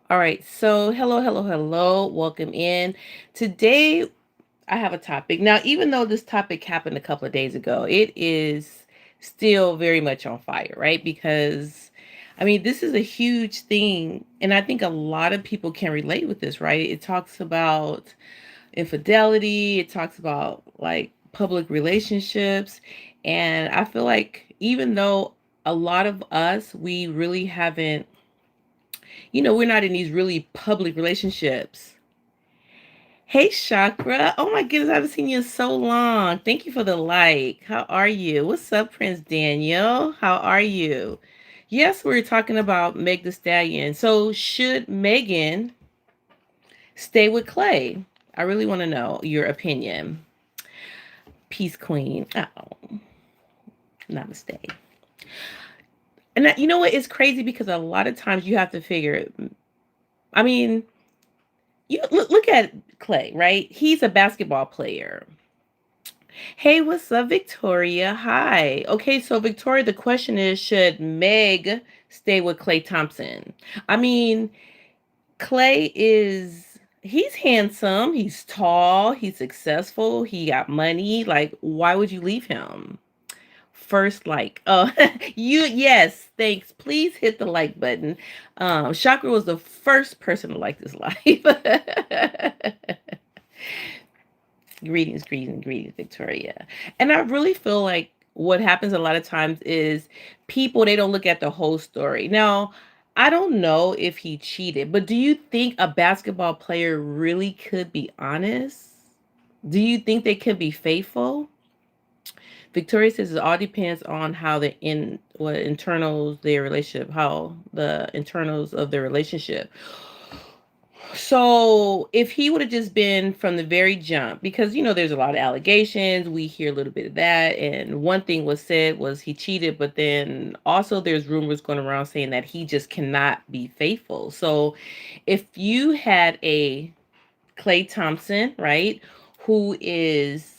All right. So, hello, hello, hello. Welcome in. Today, I have a topic. Now, even though this topic happened a couple of days ago, it is still very much on fire, right? Because, I mean, this is a huge thing. And I think a lot of people can relate with this, right? It talks about infidelity, it talks about like public relationships. And I feel like even though a lot of us, we really haven't we're not in these really public relationships. Hey, Chakra. Oh my goodness, I haven't seen you in so long. Thank you for the like. How are you? What's up, Prince Daniel? How are you? Yes, we're talking about Meg the Stallion. So, should Megan stay with Clay? I really want to know your opinion. Peace Queen. Oh, namaste. And you know what? It's crazy because a lot of times you have to figure, I mean, you look at Clay, right? He's a basketball player. Hey, what's up, Victoria? Hi. Okay, so Victoria, the question is, should Meg stay with Clay Thompson? I mean, Clay is he's handsome, he's tall, he's successful, he got money. Like, why would you leave him? First like. Oh, yes, thanks. Please hit the like button. Chakra was the first person to like this live. Greetings, greetings, greetings, Victoria. And I really feel like what happens a lot of times is people, they don't look at the whole story. Now, I don't know if he cheated, but do you think a basketball player really could be honest? Do you think they could be faithful? Victoria says it all depends on how the in what internals their relationship, how the internals of their relationship. So if he would have just been from the very jump, because there's a lot of allegations, we hear a little bit of that, and one thing was said was he cheated, but then also there's rumors going around saying that he just cannot be faithful. So if you had a Klay Thompson, right, who is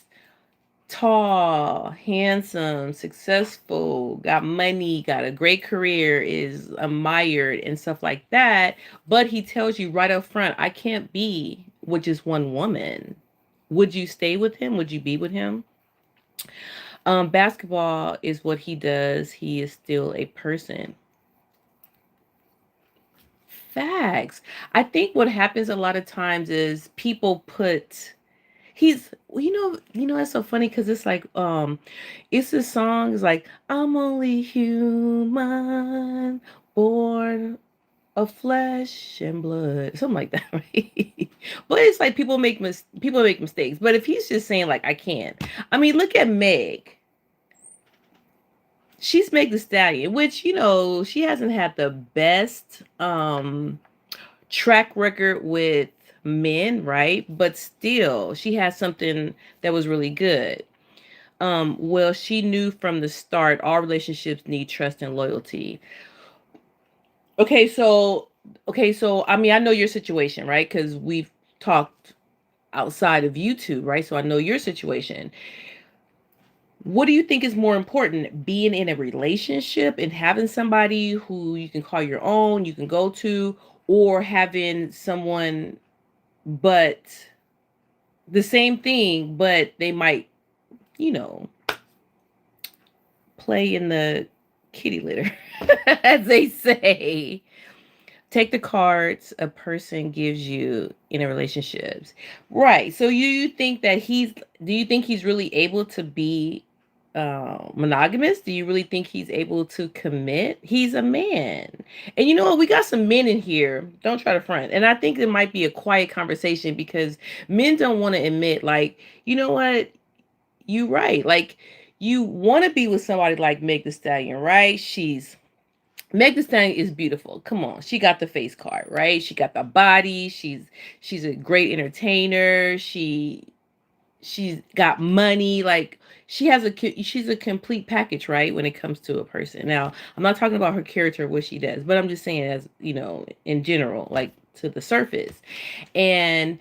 tall, handsome, successful, got money, got a great career, is admired and stuff like that. But he tells you right up front, I can't be with just one woman. Would you stay with him? Would you be with him? Basketball is what he does. He is still a person. Facts. I think what happens a lot of times is people put he's that's so funny because it's like it's a song, it's like I'm only human, born of flesh and blood, something like that, right? But it's like people make mistakes. But if he's just saying like I can't, I mean, look at Meg. She's Meg the Stallion, which she hasn't had the best track record with men, right? But still, she has something that was really good. Well, she knew from the start all relationships need trust and loyalty. Okay, so I mean, I know your situation, right? Because we've talked outside of YouTube, right? So I know your situation. What do you think is more important, being in a relationship and having somebody who you can call your own, you can go to, or having someone but the same thing, but they might, you know, play in the kitty litter, as they say. Take the cards a person gives you in a relationships. Right. So you think that do you think he's really able to be monogamous? Do you really think he's able to commit? He's a man. And you know what? We got some men in here. Don't try to front. And I think it might be a quiet conversation because men don't want to admit, like, you know what? You right. Like, you want to be with somebody like Meg the Stallion, right? Meg Thee Stallion is beautiful. Come on, she got the face card, right? She got the body. She's a great entertainer. She's got money. Like, she's a complete package, right? When it comes to a person. Now, I'm not talking about her character, what she does, but I'm just saying, as in general, like to the surface. And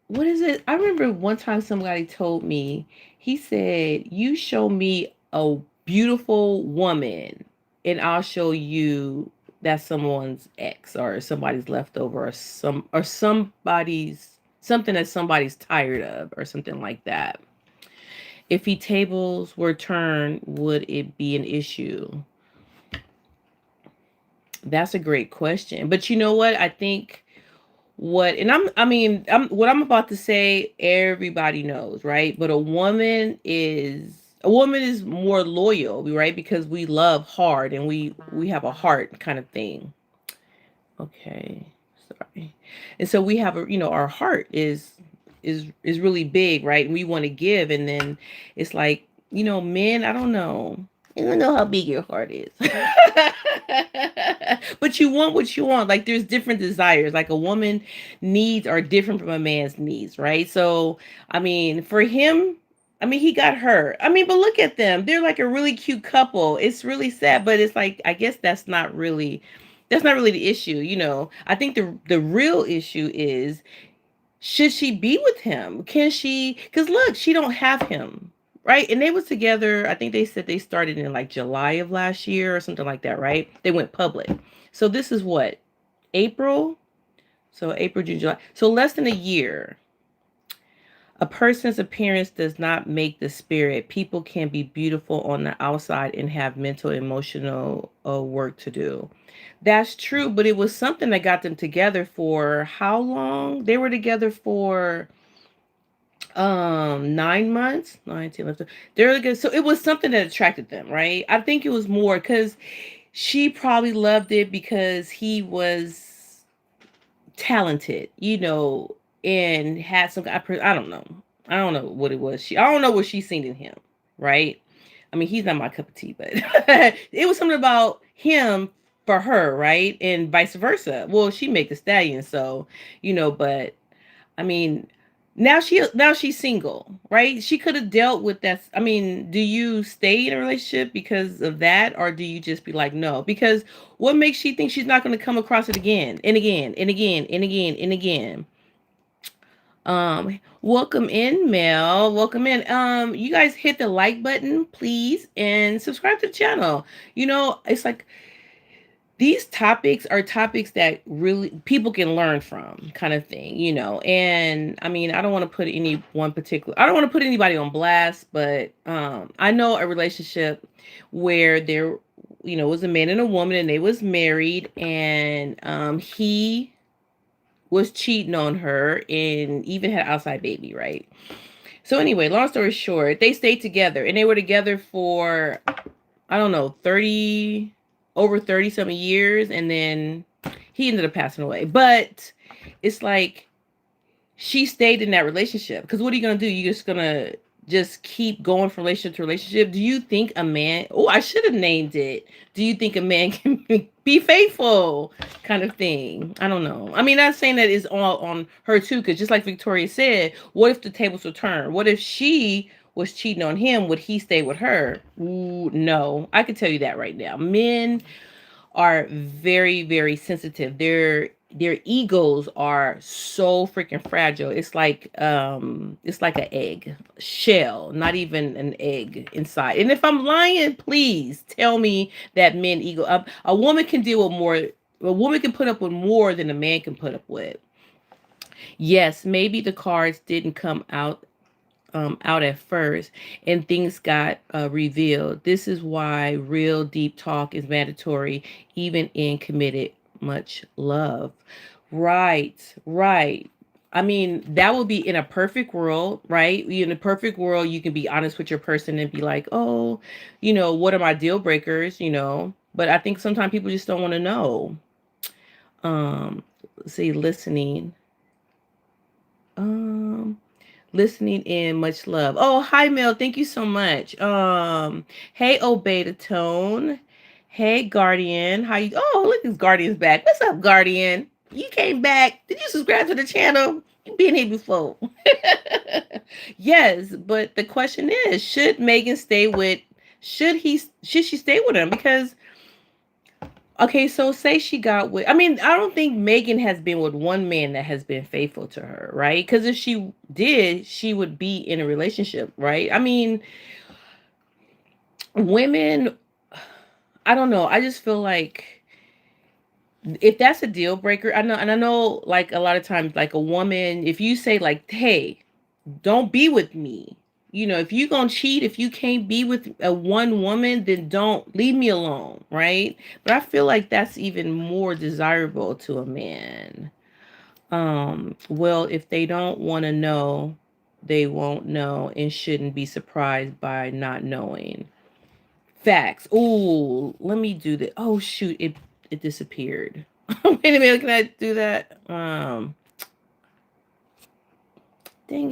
what is it? I remember one time somebody told me, he said, you show me a beautiful woman and I'll show you that's someone's ex or somebody's leftover or somebody's something that somebody's tired of or something like that. If he tables were turned, would it be an issue? That's a great question. But you know what? I think what and I'm what I'm about to say everybody knows, right? But a woman is more loyal, right? Because we love hard and we have a heart kind of thing. Okay. Sorry. And so we have our heart is really big, right? And we want to give, and then it's like, men, I don't know. I don't know how big your heart is. But you want what you want. Like there's different desires. Like a woman needs are different from a man's needs, right? So, for him, he got her. But look at them. They're like a really cute couple. It's really sad, but it's like I guess that's not really the issue, I think the real issue is, should she be with him? Can she? Because look, she don't have him, right? And they was together. I think they said they started in like July of last year or something like that, right? They went public. So this is what, April. So April, June, July. So less than a year. A person's appearance does not make the spirit. People can be beautiful on the outside and have mental, emotional work to do. That's true, but it was something that got them together for how long? They were together for 9 months, 19 left. They're good. So it was something that attracted them, right? I think it was more because she probably loved it because he was talented, and had some. I don't know. I don't know what it was. I don't know what she's seen in him, right? He's not my cup of tea, but it was something about him for her, right? And vice versa. Well, she made the stallion, so but I mean, now she's single, right? She could have dealt with that. Do you stay in a relationship because of that, or do you just be like, no? Because what makes she think she's not going to come across it again and again and again and again and again? Welcome in, Mel. Welcome in. You guys hit the like button, please, and subscribe to the channel. It's like these topics are topics that really people can learn from, kind of thing, and I don't want to put I don't want to put anybody on blast, but I know a relationship where there was a man and a woman, and they was married, and he was cheating on her and even had an outside baby, right? So anyway, long story short, they stayed together, and they were together for, I don't know, over 30 something years, and then he ended up passing away. But it's like she stayed in that relationship, because what are you gonna do? You're just gonna just keep going from relationship to relationship? Do you think a man, oh, I should have named it, do you think a man can be faithful, kind of thing? I don't know. Not saying that is all on her too, because just like Victoria said, what if the tables were turned? What if she was cheating on him? Would he stay with her? Ooh, no, I can tell you that right now. Men are very, very sensitive. Their egos are so freaking fragile. It's like an egg shell, not even an egg inside. And if I'm lying, please tell me that men ego. A woman can deal with more. A woman can put up with more than a man can put up with. Yes, maybe the cards didn't come out at first, and things got revealed. This is why real deep talk is mandatory, even in committed much love. Right, right. That would be in a perfect world, right? In a perfect world, you can be honest with your person and be like, oh, what are my deal breakers, But I think sometimes people just don't want to know. See, listening. Um, Listening in, much love. Oh, hi Mel, thank you so much. Hey, Obey the Tone. Hey, Guardian, how you? Oh, look, this Guardian's back. What's up, Guardian? You came back. Did you subscribe to the channel? You've been here before. Yes, but the question is, should she stay with him? Because okay, so say she got with, I don't think Megan has been with one man that has been faithful to her, right? Because if she did, she would be in a relationship, right? Women, I don't know. I just feel like if that's a deal breaker, I know, and I know, like, a lot of times, like, a woman, if you say, like, hey, don't be with me. If you gonna cheat, if you can't be with a one woman, then don't leave me alone, right? But I feel like that's even more desirable to a man. Well, if they don't want to know, they won't know and shouldn't be surprised by not knowing. Facts. Ooh, let me do that. Oh shoot, it disappeared. Wait a minute, can I do that? Dang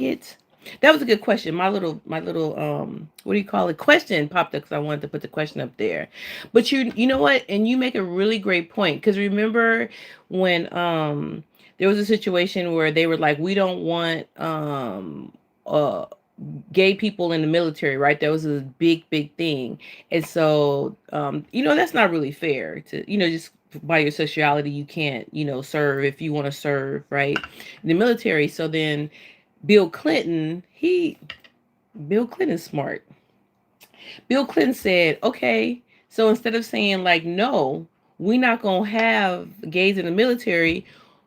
it. That was a good question. My little what do you call it? Question popped up because I wanted to put the question up there. But you know what? And you make a really great point. Because remember when there was a situation where they were like, we don't want uh gay people in the military, right? That was a big thing. And so that's not really fair to, just by your sexuality, you can't, serve if you want to serve, right? In the military. So then Bill Clinton, Bill Clinton's smart. Bill Clinton said, okay, so instead of saying like, no, we're not going to have gays in the military,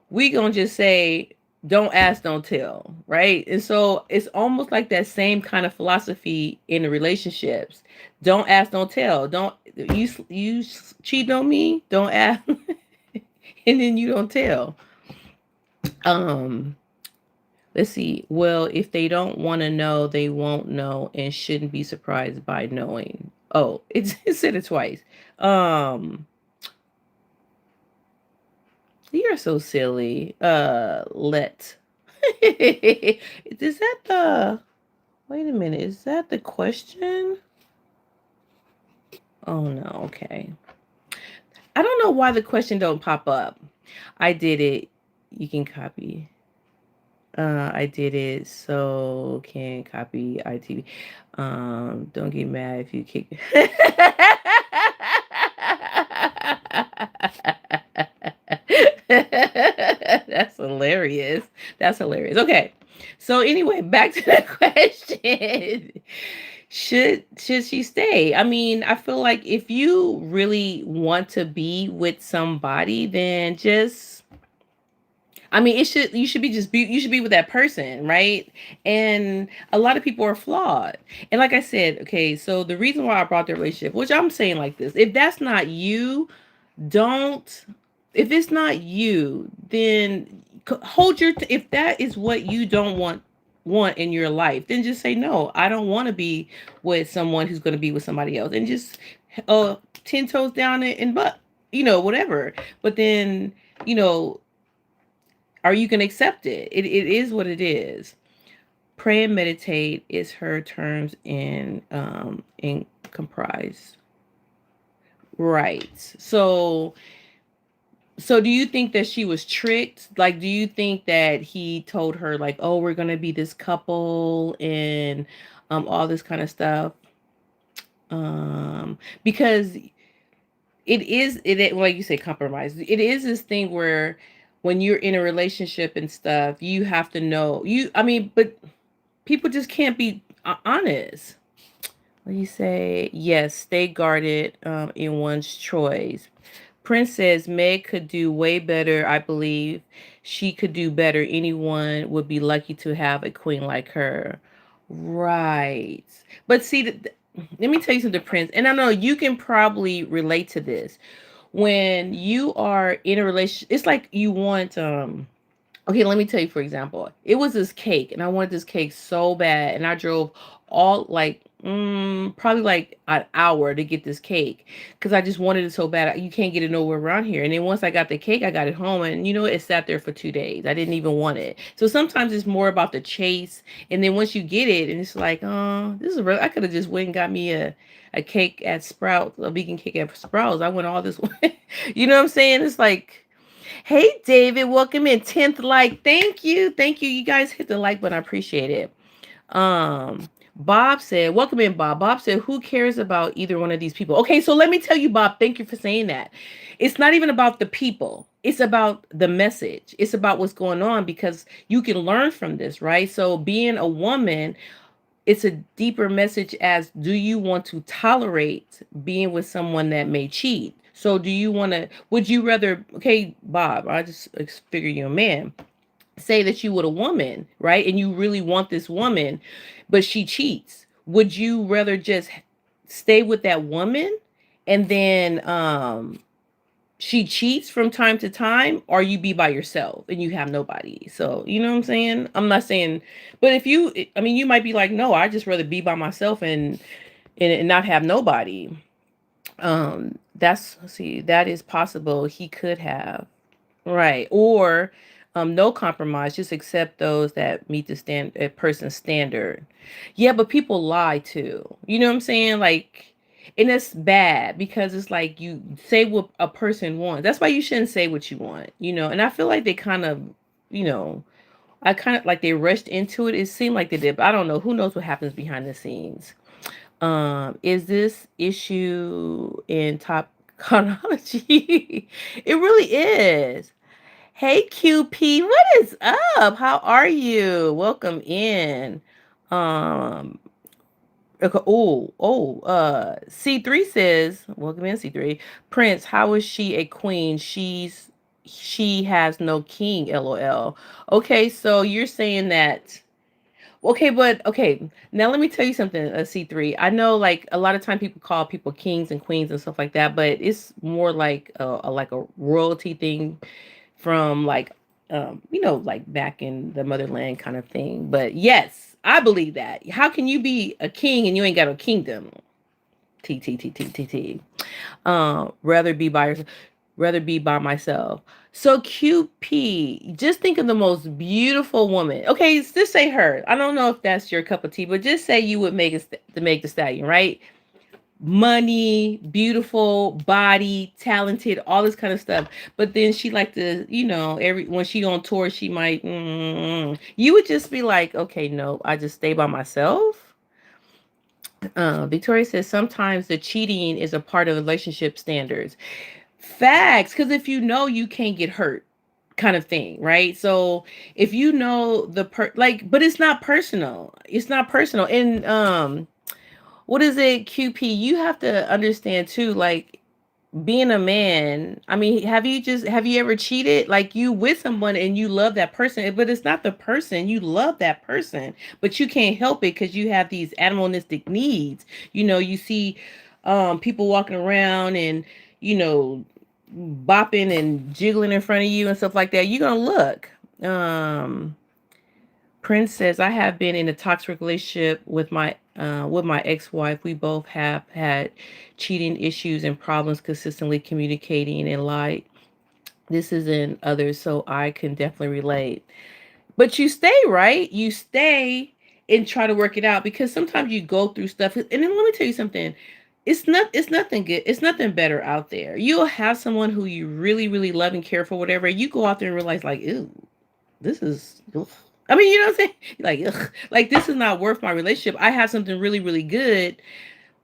we going to just say, don't ask, don't tell, right? And so it's almost like that same kind of philosophy in the relationships. Don't ask, don't tell. Don't you cheat on me? Don't ask, and then you don't tell. Um, Let's see. Well, if they don't want to know, they won't know and shouldn't be surprised by knowing. Oh, it said it twice. Um, you're so silly. Let. Is that the wait a minute, is that the question? Oh no, okay. I don't know why the question don't pop up. I did it. You can copy. I did it, so can copy ITV. Don't get mad if you kick. That's hilarious. That's hilarious. Okay. So anyway, back to the question. Should she stay? I mean, I feel like if you really want to be with somebody, then just I mean, you should be you should be with that person, right? And a lot of people are flawed. And like I said, okay, so the reason why I brought the relationship, which I'm saying like this, if that's not you, don't if it's not you, then hold your if that is what you don't want in your life, then just say no. I don't want to be with someone who's going to be with somebody else, and just 10 toes down and but whatever. But then you know are you going to accept it? It is what it is. Pray and meditate is her terms in comprise. Right. So do you think that she was tricked? Like, do you think that he told her like, "Oh, we're gonna be this couple," and all this kind of stuff? Because like you say, compromise. It is this thing where when you're in a relationship and stuff, you have to know I mean, but people just can't be honest. What do you say? Yes, stay guarded in one's choice. Prince says Meg could do way better. I believe she could do better. Anyone would be lucky to have a queen like her. Right. But see, let me tell you something, Prince. And I know you can probably relate to this. When you are in a relationship, it's like you want okay, let me tell you, for example, it was this cake, and I wanted this cake so bad, and I drove all like probably like an hour to get this cake because I just wanted it so bad. You can't get it nowhere around here. And then once I got the cake, I got it home, and it sat there for 2 days. I didn't even want it. So sometimes it's more about the chase, and then once you get it, and it's like, oh, this is real. I could have just went and got me a cake at Sprouts, a vegan cake at Sprouts. I went all this way. You know what I'm saying? It's like. Hey, David, welcome in. 10th like. Thank you. Thank you. You guys hit the like button. I appreciate it. Bob said, welcome in, Bob. Bob said, who cares about either one of these people? Okay, so let me tell you, Bob, thank you for saying that. It's not even about the people. It's about the message. It's about what's going on because you can learn from this, right? So being a woman, it's a deeper message as do you want to tolerate being with someone that may cheat? So do you want to, would you rather, okay, Bob, I just figure you're a man. Say that you with a woman, right? And you really want this woman, but she cheats. Would you rather just stay with that woman and then she cheats from time to time, or you be by yourself and you have nobody? So, you know what I'm saying? I'm not saying, but if you, I mean, you might be like, no, I just rather be by myself and not have nobody. That's, let's see, that is possible. He could have. Right. Or no compromise, just accept those that meet the a person's standard. Yeah, but people lie too. You know what I'm saying? Like, and it's bad because it's like you say what a person wants. That's why you shouldn't say what you want, you know. And I feel like they kind of, you know, I kind of like they rushed into it. It seemed like they did, but I don't know. Who knows what happens behind the scenes? Is this issue in top chronology? It really is. Hey QP, what is up? How are you? Welcome in. Um okay, C3 says, welcome in C3. Prince, how is she a queen? She has no king, LOL. Okay, so you're saying that, okay, but okay. Now let me tell you something, C3. I know like a lot of time people call people kings and queens and stuff like that, but it's more like a royalty thing from like you know, like back in the motherland kind of thing. But yes, I believe that. How can you be a king and you ain't got a kingdom? T. Rather be by yourself, rather be by myself. So QP, just think of the most beautiful woman. Okay, just say her. I don't know if that's your cup of tea, but just say you would make to make the stallion, right? Money, beautiful body, talented, all this kind of stuff. But then she like to, you know, every when she on tour, she might. You would just be like, okay, no, I just stay by myself. Victoria says sometimes the cheating is a part of relationship standards. Facts, because if you know you can't get hurt, kind of thing, right? So if you know like, but it's not personal. It's not personal, and what is it, QP? You have to understand too, like being a man. I mean, have you ever cheated? Like you with someone and you love that person, but it's not the person. You love that person, but you can't help it because you have these animalistic needs. You know, you see people walking around and, you know, bopping and jiggling in front of you and stuff like that. You're gonna look. Prince says, I have been in a toxic relationship with my ex-wife. We both have had cheating issues and problems consistently communicating and lied. This is in others, so I can definitely relate. But you stay, right? You stay and try to work it out because sometimes you go through stuff. And then let me tell you something. It's nothing good. It's nothing better out there. You'll have someone who you really, really love and care for, whatever. You go out there and realize, like, ew, this is ugh. I mean, you know what I'm saying? Like, ugh, like this is not worth my relationship. I have something really, really good.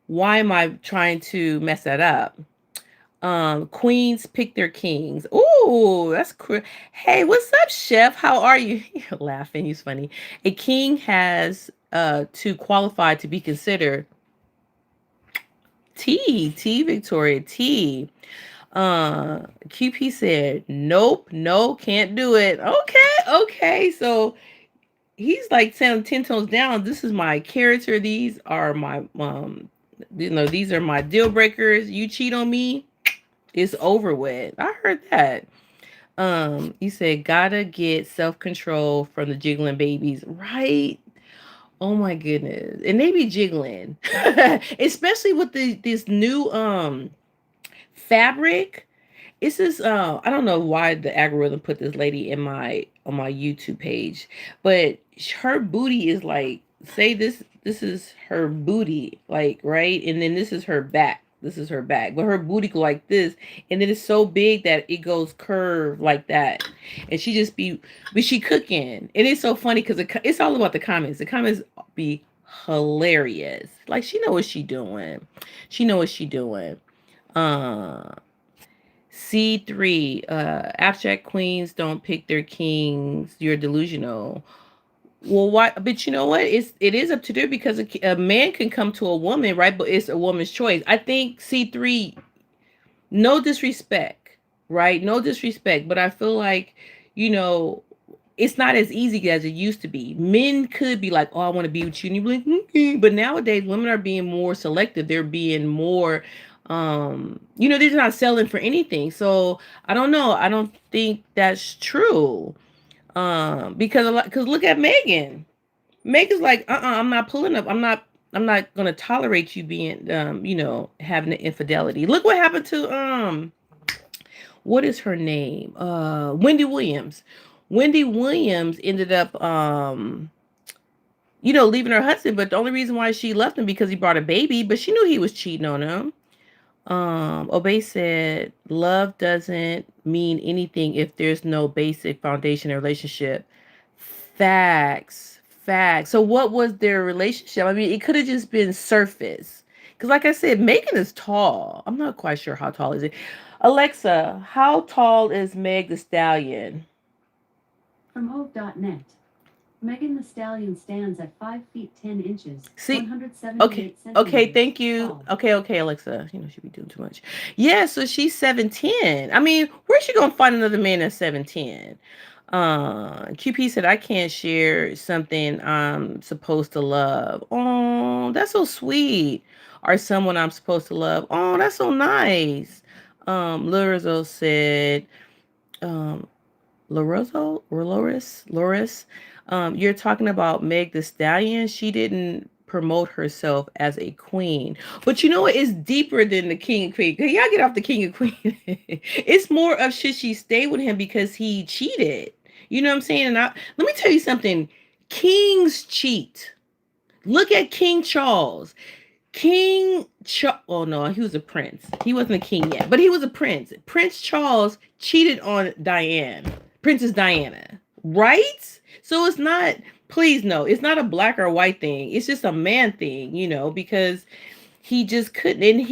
Why am I trying to mess that up? Queens pick their kings. Ooh, that's cool. Hey, what's up, Chef? How are you? You're laughing. He's funny. A king has to qualify to be considered. T Victoria T. QP said, nope, no, can't do it. Okay. So he's like 10 tones down. This is my character. These are my you know, these are my deal breakers. You cheat on me, it's over with. I heard that. You said gotta get self-control from the jiggling babies, right? Oh my goodness. And they be jiggling. Especially with this new fabric. This is I don't know why the algorithm put this lady in my on my YouTube page, but her booty is like, say this is her booty, like, right, and then this is her back. This is her back, but her booty go like this, and then it's so big that it goes curved like that, and she just be, but she cooking, and it's so funny because it's all about the comments. The comments be hilarious. Like she know what she doing. She know what she doing. Uh, C3, abstract queens don't pick their kings. You're delusional. Well, why? But you know what? It is up to them because a man can come to a woman, right? But it's a woman's choice. I think C3. No disrespect, right? No disrespect, but I feel like, you know, it's not as easy as it used to be. Men could be like, "Oh, I want to be with you," and you be like, "Mm-hmm." But nowadays, women are being more selective. They're being more, they're not selling for anything. So I don't know. I don't think that's true. Because a lot, because look at Megan. Megan's like, I'm not pulling up. I'm not gonna tolerate you being, having an infidelity. Look what happened to what is her name? Wendy Williams. Wendy Williams ended up leaving her husband, but the only reason why she left him because he brought a baby, but she knew he was cheating on him. Obey said, love doesn't mean anything if there's no basic foundation in a relationship. Facts. Facts. So what was their relationship? I mean, it could have just been surface. Because like I said, Megan is tall. I'm not quite sure how tall is it. Alexa, how tall is Meg the Stallion? From Hove.net. Megan the Stallion stands at 5 feet 10 inches, See, 178 okay, okay, centimeters thank you. tall. Okay, Alexa. She be doing too much. Yeah, so she's 7'10". I mean, where's she gonna find another man at 7'10"? QP said I can't share something I'm supposed to love. Oh, that's so sweet. Or someone I'm supposed to love. Oh, that's so nice. Lorenzo said, um, Loris, you're talking about Meg the Stallion. She didn't promote herself as a queen, but you know what? It's deeper than the king and queen. Can y'all get off the king and queen? It's more of should she stay with him because he cheated? You know what I'm saying? And let me tell you something. Kings cheat. Look at King Charles. Oh no, he was a prince. He wasn't a king yet, but he was a prince. Prince Charles cheated on Diane, Princess Diana, right? So it's not, please no, it's not a black or white thing. It's just a man thing, because he just couldn't. And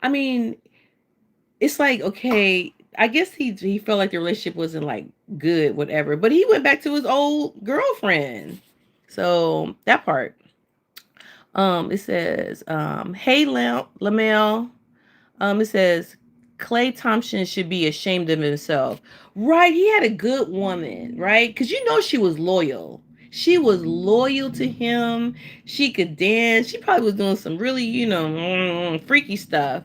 I mean, it's like, okay, I guess he felt like the relationship wasn't like good, whatever, but he went back to his old girlfriend. So that part. It says, hey Lamel. It says Klay Thompson should be ashamed of himself. Right, he had a good woman, right? Because she was loyal. She was loyal to him. She could dance. She probably was doing some really, freaky stuff.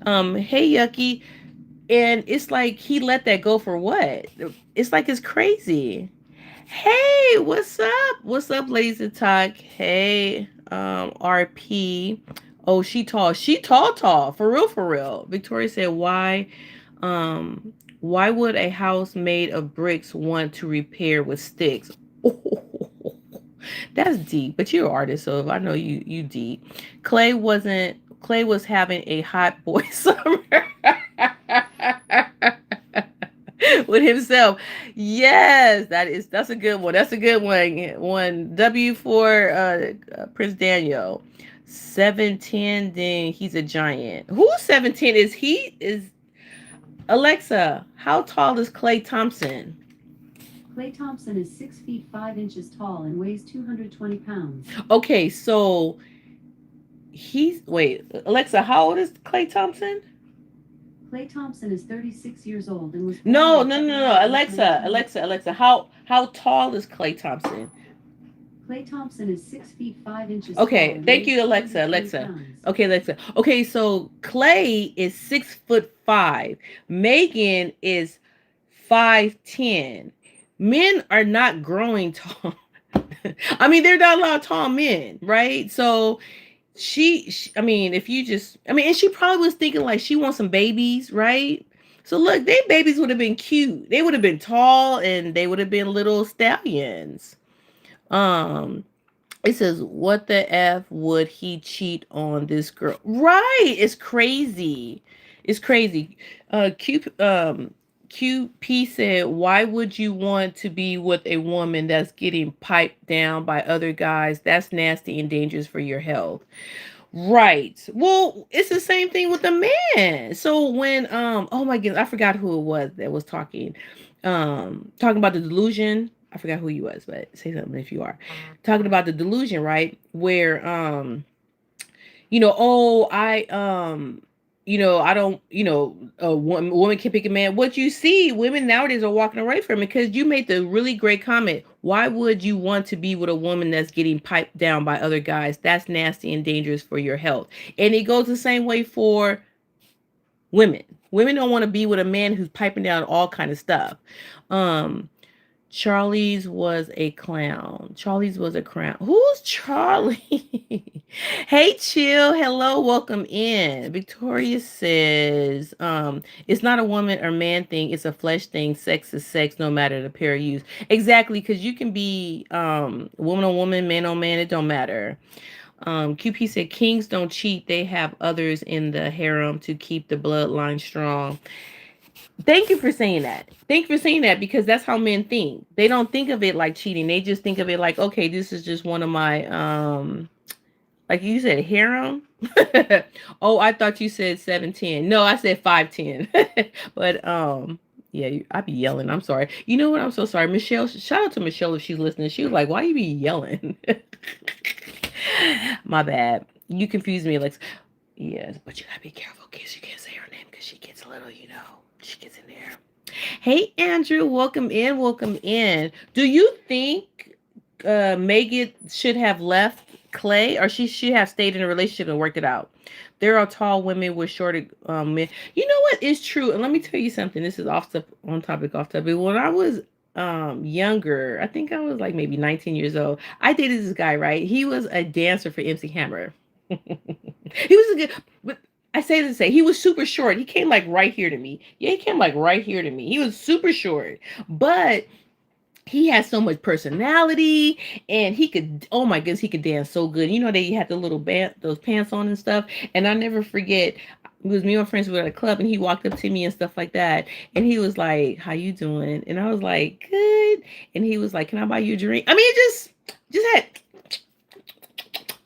Hey Yucky. And it's like he let that go for what? It's like it's crazy. Hey, what's up? What's up, ladies and talk? Hey, RP. Oh, she tall. She tall. For real, for real. Victoria said, why would a house made of bricks want to repair with sticks? Oh, that's deep. But you're an artist, so I know you deep. Klay was having a hot boy summer. With himself. Yes, that's a good one. That's a good one. One W for Prince Daniel. 7'10", then he's a giant. Who's 7'10"? Is Alexa, how tall is Klay Thompson? Klay Thompson is 6 feet 5 inches tall and weighs 220 pounds. Okay, so wait, Alexa, how old is Klay Thompson? Klay Thompson is 36 years old and was born No. Alexa, how tall is Klay Thompson? Klay Thompson is 6 feet 5 inches Okay, tall. thank you, Alexa. Okay, Alexa. Okay, so Klay is 6'5". Megan is 5'10". Men are not growing tall. I mean, there are not a lot of tall men, right? So I mean, if you just, I mean, and she probably was thinking like she wants some babies, right? So look, they babies would have been cute. They would have been tall and they would have been little stallions. Um, it says, what the F would he cheat on this girl? Right. It's crazy. It's crazy. QP said, why would you want to be with a woman that's getting piped down by other guys? That's nasty and dangerous for your health. Right. Well, it's the same thing with the man. So when oh my goodness, I forgot who it was that was talking about the delusion. I forgot who he was, but say something if you are. Talking about the delusion, right? Where oh, I don't, a woman can pick a man. What you see, women nowadays are walking away from it because you made the really great comment. Why would you want to be with a woman that's getting piped down by other guys? That's nasty and dangerous for your health. And it goes the same way for women. Women don't want to be with a man who's piping down all kind of stuff. Um, Charlie's was a clown. Charlie's was a clown. Who's Charlie? Hey, chill. Hello, welcome in. Victoria says, it's not a woman or man thing, it's a flesh thing. Sex is sex, no matter the pair used. Exactly, because you can be woman on woman, man on man, it don't matter. QP said kings don't cheat, they have others in the harem to keep the bloodline strong. Thank you for saying that. Thank you for saying that because that's how men think. They don't think of it like cheating. They just think of it like, okay, this is just one of my like you said, harem. Oh, I thought you said 7'10". No, I said 5'10". But yeah, I be yelling. I'm sorry. You know what? I'm so sorry. Michelle, shout out to Michelle if she's listening. She was like, why you be yelling? My bad. You confused me, Alex. Yes, but you gotta be careful because you can't say her name because she gets a little, she gets in there. Hey, Andrew, welcome in. Welcome in. Do you think Megan should have left Klay, or she should have stayed in a relationship and worked it out? There are tall women with shorter men. You know what is true? And let me tell you something. This is on topic, off topic. When I was younger, I think I was like maybe 19 years old. I dated this guy, right? He was a dancer for MC Hammer. He was a good, but I say to say he was super short. He came like right here to me. Yeah, he came like right here to me. He was super short, but he had so much personality, and he could, oh my goodness, he could dance so good. You know, they had the little band, those pants on and stuff. And I never forget, it was me and my friends were at a club, and he walked up to me and stuff like that. And he was like, "How you doing?" And I was like, "Good." And he was like, "Can I buy you a drink?" I mean, it just had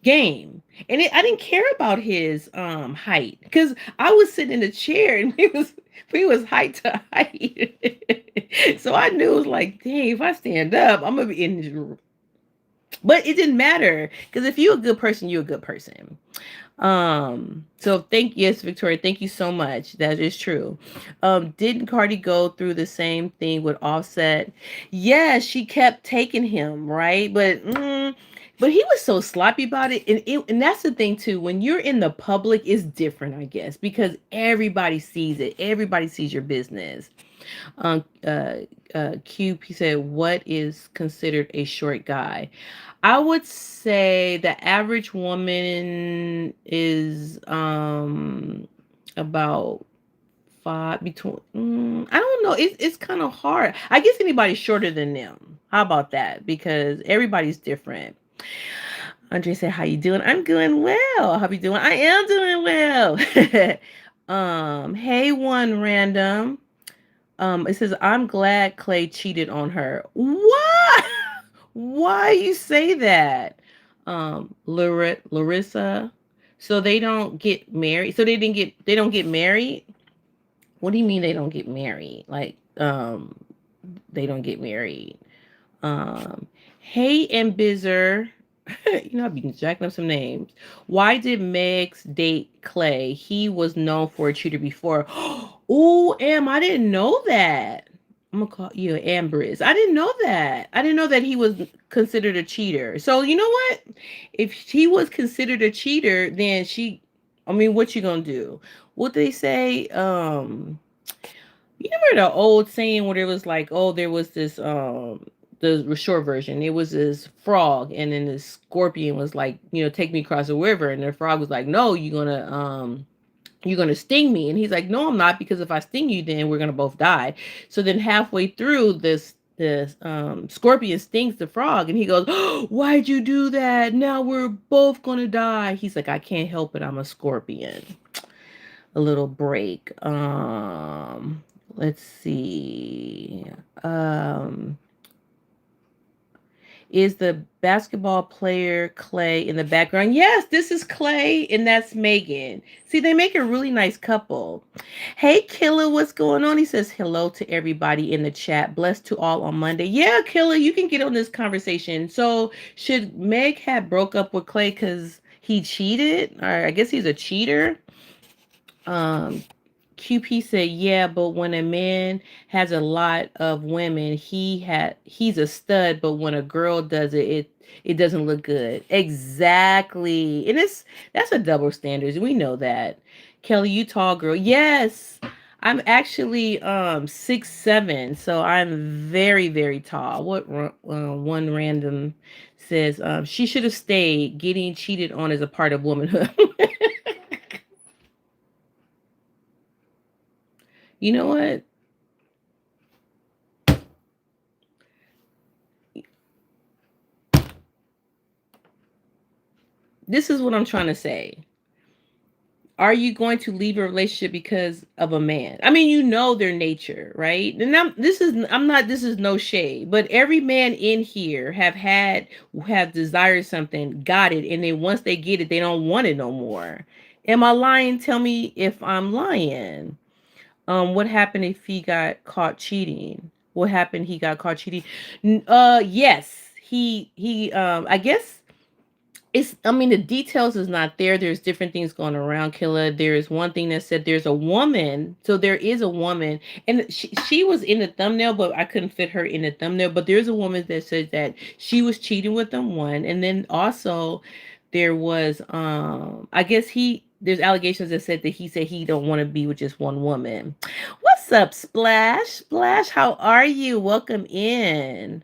game. And I didn't care about his height because I was sitting in a chair and he was height to height. So I knew it was like, dang, if I stand up, I'm gonna be in this room. But it didn't matter because if you're a good person, you're a good person. So yes, Victoria, thank you so much. That is true. Didn't Cardi go through the same thing with Offset? Yeah, she kept taking him, right? But he was so sloppy about it. And that's the thing too. When you're in the public, it's different, I guess, because everybody sees it. Everybody sees your business. Um, uh, QP said, what is considered a short guy? I would say the average woman is about five between. I don't know. It's kind of hard. I guess anybody's shorter than them. How about that? Because everybody's different. Andre said, "How you doing?" I'm doing well. How you doing? I am doing well. Hey, one random. It says, I'm glad Klay cheated on her. What? Why you say that? Larissa. So they don't get married. So they don't get married. What do you mean they don't get married? Like, they don't get married. Um, hey and Bizzer. I've been jacking up some names. Why did Megs date Klay? He was known for a cheater before. Oh, I didn't know that. I'm gonna call you Ambriz. I didn't know that. I didn't know that he was considered a cheater. So you know what? If he was considered a cheater, then what you gonna do? What they say? You remember the old saying where it was like, oh, there was this the short version. It was this frog, and then this scorpion was like, take me across the river, and the frog was like, no, you're gonna sting me. And he's like, no, I'm not, because if I sting you, then we're gonna both die. So then halfway through this scorpion stings the frog, and he goes, oh, why'd you do that? Now we're both gonna die. He's like, I can't help it, I'm a scorpion. A little break. Let's see. Is the basketball player Klay in the background? Yes, this is Klay, and that's Megan. See, they make a really nice couple. Hey, Killer, what's going on? He says hello to everybody in the chat. Blessed to all on Monday. Yeah, Killer, you can get on this conversation. So, should Meg have broke up with Klay because he cheated? Or I guess he's a cheater. Um, QP said, "Yeah, but when a man has a lot of women, he's a stud. But when a girl does it, it doesn't look good." Exactly, and that's a double standard. We know that. Kelly, you tall girl. Yes, I'm actually 6'7", so I'm very tall. One random says she should have stayed. Getting cheated on is a part of womanhood. You know what? This is what I'm trying to say. Are you going to leave a relationship because of a man? I mean, you know their nature, right? And I'm not this is no shade, but every man in here have desired something, got it, and then once they get it, they don't want it no more. Am I lying? Tell me if I'm lying. What happened if he got caught cheating? What happened? He got caught cheating. Yes, he. I guess it's, I mean, the details is not there. There's different things going around, Killa. There is one thing that said there's a woman. So there is a woman, and she was in the thumbnail, but I couldn't fit her in the thumbnail. But there's a woman that says that she was cheating with them, one. And then also there was I guess there's allegations that said that he said he don't want to be with just one woman. What's up, Splash? Splash, how are you? Welcome in.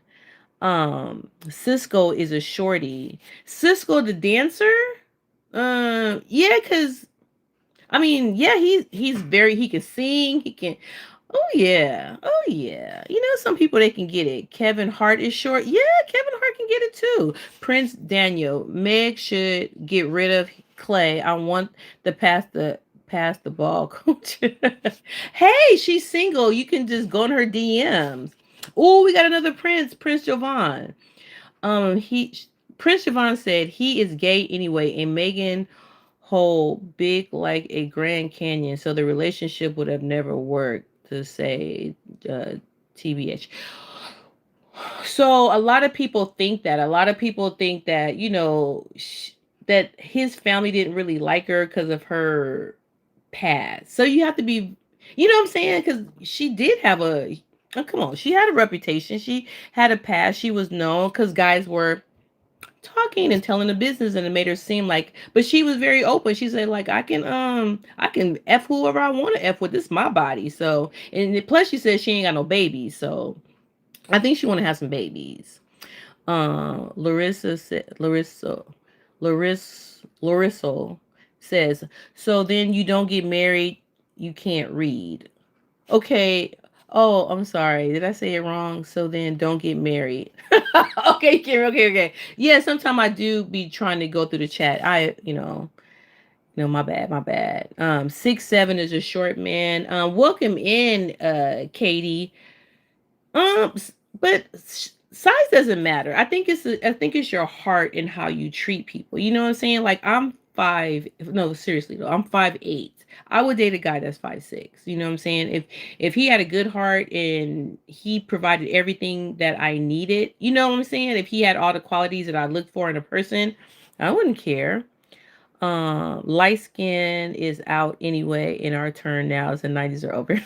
Cisco is a shorty. Cisco the dancer? Yeah, cause I mean, yeah, he's very, he can sing, he can, oh yeah, oh yeah. You know, some people they can get it. Kevin Hart is short. Yeah, Kevin Hart can get it too. Prince Daniel, Meg should get rid of Klay. I want the pass the ball coach. Hey, she's single. You can just go in her DMs. Oh, we got another Prince Jovan. He Prince Javon said he is gay anyway, and Megan hold big like a Grand Canyon, so the relationship would have never worked. To say, uh, TBH. So a lot of people think that. A lot of people think that that his family didn't really like her because of her past. So you have to be, you know what I'm saying? Because she did have a, oh, come on, she had a reputation. She had a past. She was known because guys were talking and telling the business, and it made her seem like, but she was very open. She said like, I can f whoever I want to f with. This is my body. So, and plus she said she ain't got no babies, so I think she want to have some babies. Larissa says, so then you don't get married, you can't read. Okay. Oh, I'm sorry. Did I say it wrong? So then don't get married. Okay, Kim. Okay. Yeah, sometimes I do be trying to go through the chat. No, my bad, my bad. 6'7" is a short man. Welcome in, Katie. But size doesn't matter. I think it's your heart and how you treat people. You know what I'm saying? Like I'm five. No, seriously though, I'm 5'8". I would date a guy that's 5'6". You know what I'm saying? If he had a good heart and he provided everything that I needed, you know what I'm saying? If he had all the qualities that I look for in a person, I wouldn't care. Light skin is out anyway in our turn now as the 90s are over.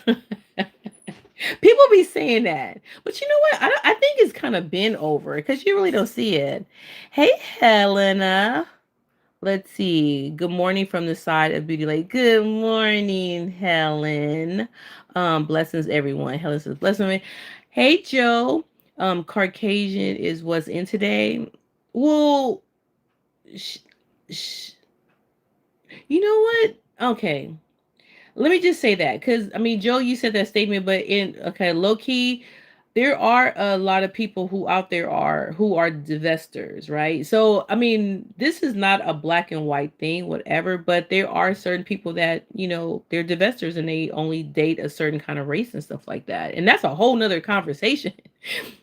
People be saying that, but you know what? I think it's kind of been over because you really don't see it. Hey, Helena. Let's see. Good morning from the side of Beauty Lake. Good morning, Helen. Blessings, everyone. Helen says, blessing me. Hey, Joe. Caucasian is what's in today. Well, sh- sh- you know what? Okay. Let me just say that because I mean, Joe, you said that statement, but in okay, low key, there are a lot of people who out there are who are divestors, right? So I mean, this is not a black and white thing, whatever, but there are certain people that they're divestors and they only date a certain kind of race and stuff like that, and that's a whole nother conversation.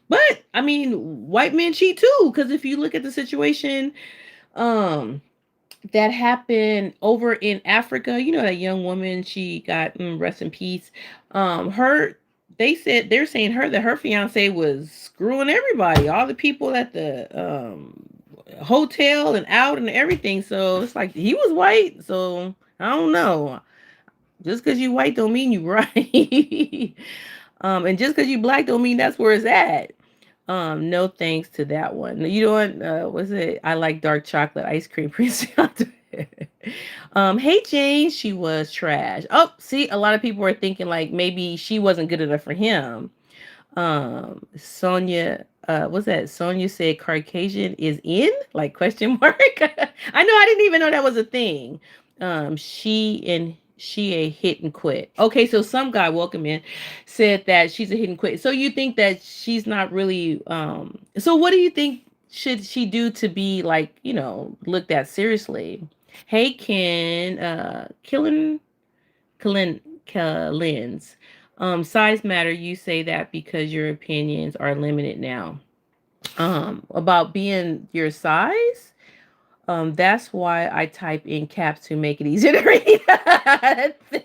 But I mean, white men cheat too, because if you look at the situation, um that happened over in Africa. You know that young woman, she got rest in peace. Her they're saying her that her fiance was screwing everybody, all the people at the hotel and out and everything. So it's like he was white. So I don't know. Just because you white don't mean you right. And just because you black don't mean that's where it's at. No thanks to that one. You know what? What's it? I like dark chocolate ice cream, Prince. Hey Jane, she was trash. Oh, see, a lot of people are thinking like maybe she wasn't good enough for him. Sonia, what's that? Sonia said Caucasian is in? Like question mark. I know I didn't even know that was a thing. She a hit and quit. Okay, so some guy, welcome in, said that she's a hit and quit. So you think that she's not really so what do you think should she do to be like, looked at seriously? Hey Ken, Kalins. Size matter. You say that because your opinions are limited now. About being your size. That's why I type in caps to make it easier to read.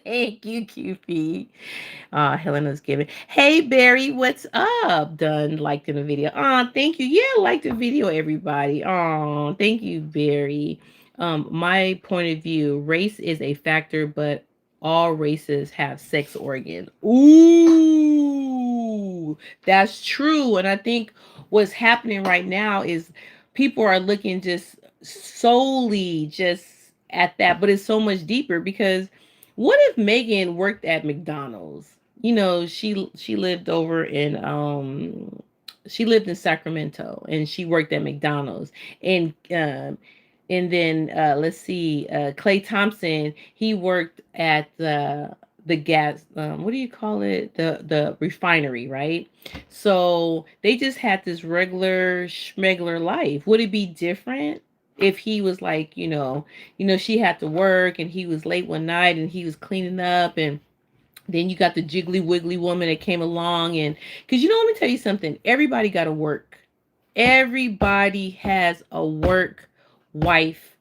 Thank you, QP. Helena's giving. Hey Barry, what's up? Done liked in the video. Thank you. Yeah, like the video, everybody. Thank you, Barry. My point of view, race is a factor, but all races have sex organs. Ooh, that's true. And I think what's happening right now is people are looking just solely just at that, but it's so much deeper because what if Megan worked at McDonald's? She lived over in she lived in Sacramento and she worked at McDonald's and then let's see, Klay Thompson, he worked at the gas what do you call it, the refinery, right? So they just had this regular schmegler life. Would it be different if he was like, she had to work and he was late one night and he was cleaning up, and then you got the jiggly wiggly woman that came along, and because let me tell you something, everybody got to work. Everybody has a work wife,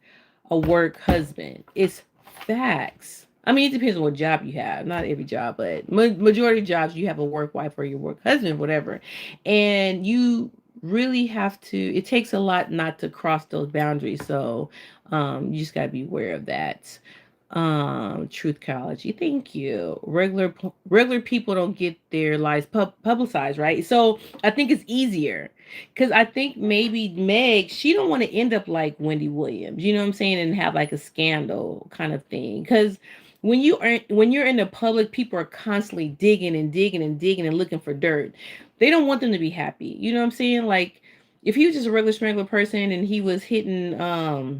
a work husband. It's facts. I mean, it depends on what job you have. Not every job, but majority of jobs you have a work wife or your work husband, whatever. And you really have to. It takes a lot not to cross those boundaries. So you just got to be aware of that. Truthcology, thank you. Regular people don't get their lives publicized, right? So I think it's easier because I think maybe Meg, she don't want to end up like Wendy Williams, you know what I'm saying, and have like a scandal kind of thing. Because when you're in the public, people are constantly digging and digging and digging and looking for dirt. They don't want them to be happy, you know what I'm saying? Like if he was just a regular person and he was hitting uh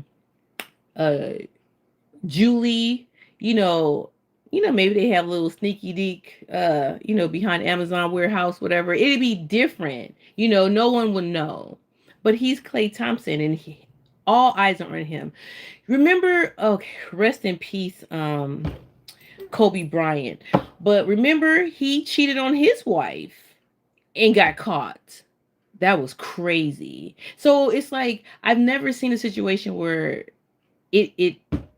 Julie, you know, maybe they have a little sneaky deek, behind Amazon warehouse, whatever. It'd be different. No one would know. But he's Klay Thompson, and all eyes are on him. Remember, okay, rest in peace, Kobe Bryant. But remember, he cheated on his wife and got caught. That was crazy. So it's like I've never seen a situation where it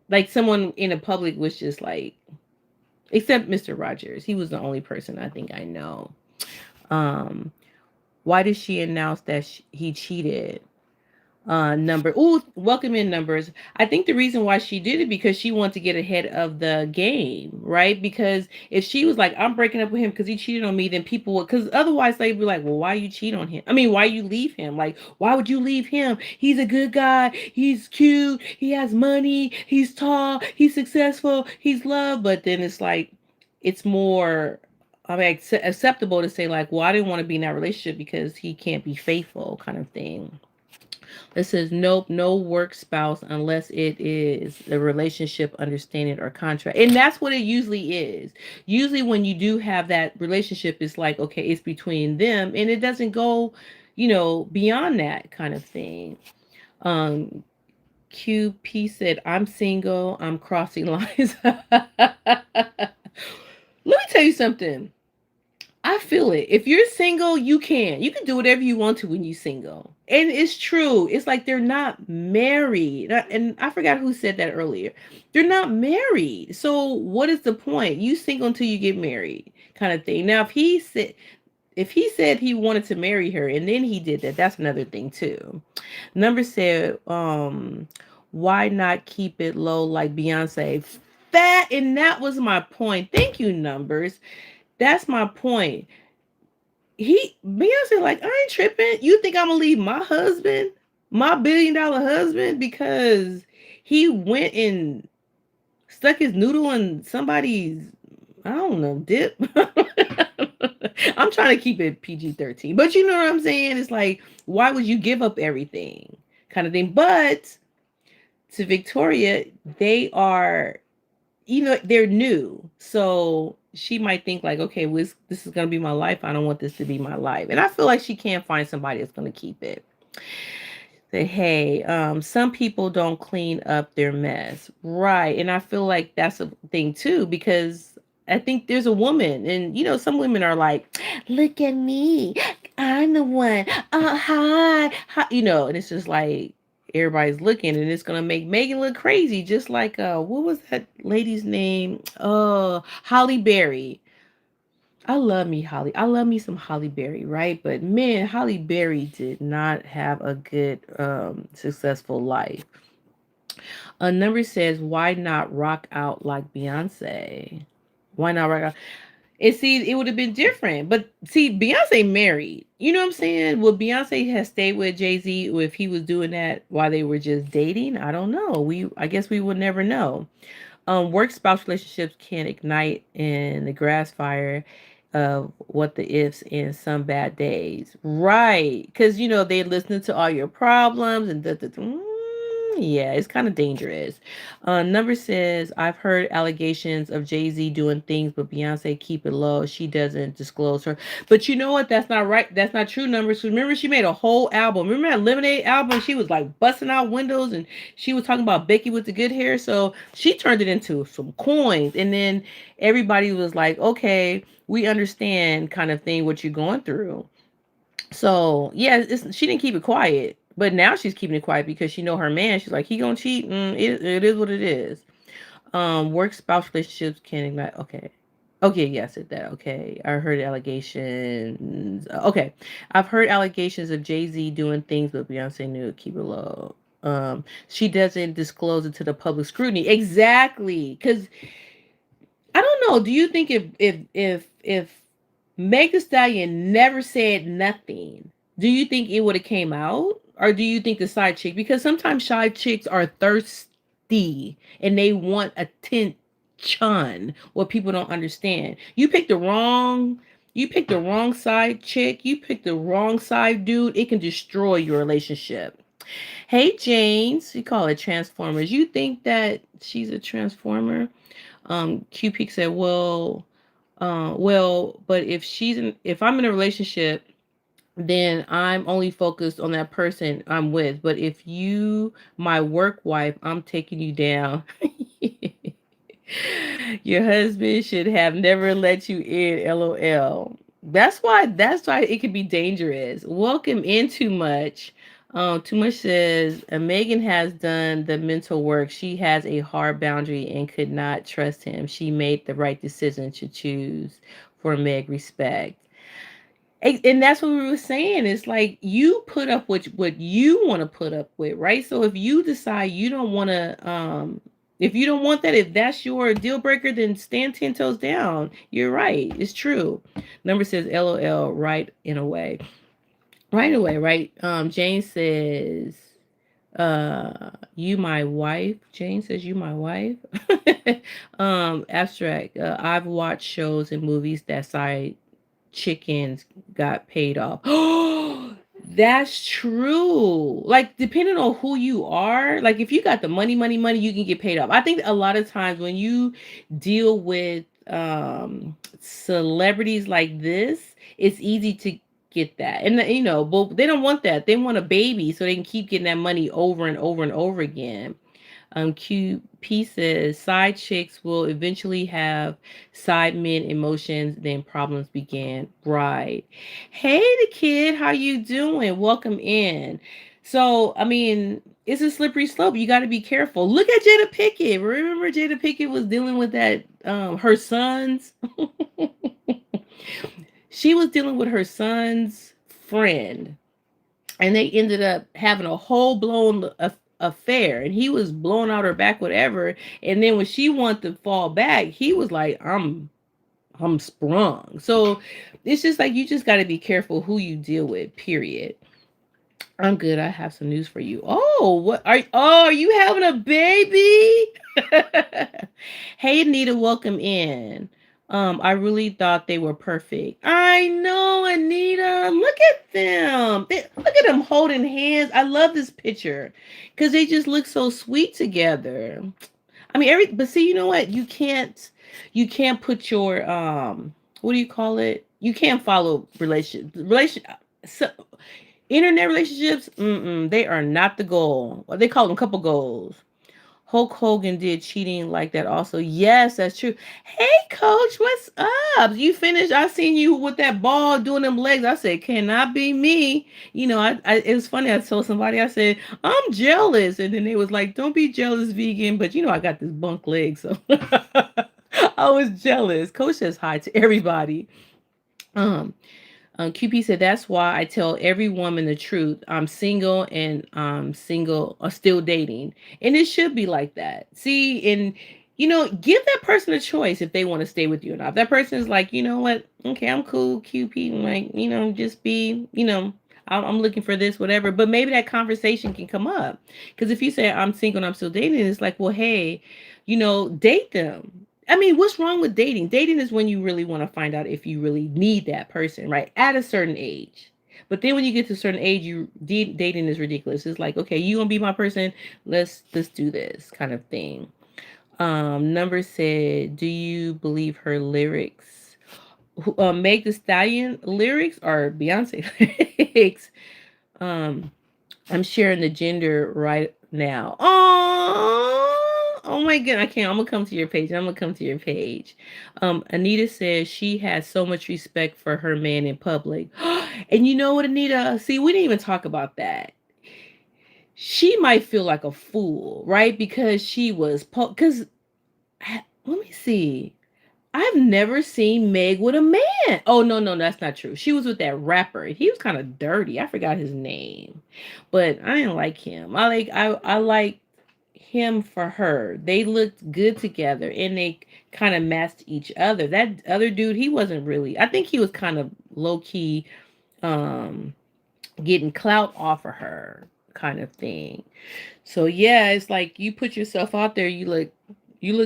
like someone in the public was just like, except Mr. Rogers. He was the only person I think I know. Um, why did she announce that he cheated? Number. Ooh, welcome in numbers. I think the reason why she did it because she wanted to get ahead of the game, right? Because if she was like, I'm breaking up with him because he cheated on me, then people would, because otherwise they'd be like, well, why you cheat on him? I mean, why you leave him? Like, why would you leave him? He's a good guy. He's cute. He has money. He's tall. He's successful. He's loved. But then it's like, it's more, I mean, acceptable to say like, well, I didn't want to be in that relationship because he can't be faithful, kind of thing. It says nope, no work spouse unless it is a relationship, understanding, or contract. And that's what it usually is. Usually when you do have that relationship, it's like, okay, it's between them and it doesn't go, beyond that kind of thing. QP said, I'm single, I'm crossing lines. Let me tell you something. I feel it. If you're single, you can. You can do whatever you want to when you're single. And it's true. It's like they're not married. And I forgot who said that earlier. They're not married. So what is the point? You single until you get married, kind of thing. Now, if he said he wanted to marry her and then he did that, that's another thing too. Number said, why not keep it low like Beyonce? that was my point. Thank you, numbers. That's my point. He Beyonce like, I ain't tripping. You think I'm gonna leave my husband, my $1 billion husband, because he went and stuck his noodle in somebody's, I don't know, dip. I'm trying to keep it PG-13, but you know what I'm saying? It's like, why would you give up everything, kind of thing? But to Victoria, they are, they're new, so she might think like, okay, well, this is gonna be my life. I don't want this to be my life, and I feel like she can't find somebody that's gonna keep it. Say, hey, some people don't clean up their mess, right? And I feel like that's a thing too, because I think there's a woman, and some women are like, look at me, I'm the one. Hi, hi, and it's just like everybody's looking, and it's gonna make Megan look crazy, just like what was that lady's name? Holly Berry. I love me Holly. I love me some Holly Berry, right? But man, Holly Berry did not have a good successful life. A number says, why not rock out like Beyonce? Why not rock out? And see, it would have been different. But see, Beyonce married. You know what I'm saying? Would Beyonce have stayed with Jay-Z if he was doing that while they were just dating? I don't know. I guess we would never know. Work spouse relationships can ignite in the grass fire of what the ifs in some bad days. Right. Because, they listen to all your problems and yeah, it's kind of dangerous. Number says, I've heard allegations of Jay-Z doing things, but Beyonce keep it low. She doesn't disclose her. But you know what? That's not right. That's not true, numbers. Remember, she made a whole album. Remember that Lemonade album? She was like busting out windows and she was talking about Becky with the good hair. So she turned it into some coins. And then everybody was like, okay, we understand kind of thing what you're going through. So yeah, she didn't keep it quiet, but now she's keeping it quiet because she know her man. She's like, he gonna cheat. It is what it is. Work spouse relationships can ignite. Okay. Okay, yeah, I said that. Okay. I heard allegations. Okay. I've heard allegations of Jay-Z doing things, but Beyonce knew to keep it low. She doesn't disclose it to the public scrutiny. Exactly. Because I don't know. Do you think if Meg Thee Stallion never said nothing, do you think it would have came out, or do you think the side chick? Because sometimes side chicks are thirsty and they want attention. What people don't understand. You picked the wrong side chick. You picked the wrong side dude. It can destroy your relationship. Hey James, we call it Transformers. You think that she's a transformer? Q Peak said, but if I'm in a relationship, then I'm only focused on that person I'm with. But if you, my work wife, I'm taking you down. Your husband should have never let you in, LOL. That's why it can be dangerous. Welcome in too much. Too much says Megan has done the mental work. She has a hard boundary and could not trust him. She made the right decision to choose for Meg respect. And that's what we were saying. It's like you put up with what you want to put up with, right? So if you decide you don't want to, if you don't want that, if that's your deal breaker, then stand 10 toes down. You're right. It's true. Number says LOL, right in a way. Right away, right? Jane says, you my wife. Jane says, you my wife. Abstract. I've watched shows and movies that side chickens got paid off. That's true. Like depending on who you are, like if you got the money, you can get paid off. I think a lot of times when you deal with celebrities like this, it's easy to get that. And but they don't want that. They want a baby so they can keep getting that money over and over and over again. QP says side chicks will eventually have side men emotions, then problems begin. Right. Hey, the kid, how you doing? Welcome in. So, I mean, it's a slippery slope. You got to be careful. Look at Jada Pickett. Remember, Jada Pickett was dealing with that. Her sons. She was dealing with her son's friend, and they ended up having a whole blown affair, and he was blowing out her back, whatever. And then when she wanted to fall back, he was like, I'm sprung. So it's just like you just got to be careful who you deal with. Period. I'm good. I have some news for you. Oh, are you having a baby? Hey Anita, welcome in. I really thought they were perfect. I know, Anita. Look at them. Look at them holding hands. I love this picture because they just look so sweet together. I mean, but see, you know what? You can't put your what do you call it? You can't follow so, internet relationships. They are not the goal. Well, they call them couple goals. Hulk Hogan did cheating like that also. Yes, that's true. Hey, coach, what's up? You finished? I seen you with that ball doing them legs. I said, cannot be me. It was funny. I told somebody, I said, I'm jealous. And then they was like, don't be jealous, vegan. But I got this bunk leg. So I was jealous. Coach says hi to everybody. Um, QP said, that's why I tell every woman the truth. I'm single and I'm single or still dating. And it should be like that. See, and give that person a choice if they want to stay with you or not. If that person is like, you know what? Okay, I'm cool, QP. Like, just be, I'm looking for this, whatever. But maybe that conversation can come up. Because if you say, I'm single and I'm still dating, it's like, well, hey, date them. I mean, what's wrong with dating? Dating is when you really want to find out if you really need that person, right? At a certain age. But then when you get to a certain age, dating is ridiculous. It's like, okay, you gonna be my person? Let's do this kind of thing. Number said, do you believe her lyrics? Meg the Stallion lyrics or Beyonce lyrics? Um, I'm sharing the gender right now. Oh my god, I can't. I'm gonna come to your page. I'm gonna come to your page. Anita says she has so much respect for her man in public. And you know what, Anita? See, we didn't even talk about that. She might feel like a fool, right? Because she was because let me see. I've never seen Meg with a man. Oh no, no, that's not true. She was with that rapper. He was kind of dirty. I forgot his name, but I didn't like him. I like him for her. They looked good together, and they kind of matched each other. That other dude, he wasn't really. I think he was kind of low key, um, getting clout off of her, kind of thing. So yeah, it's like you put yourself out there, you look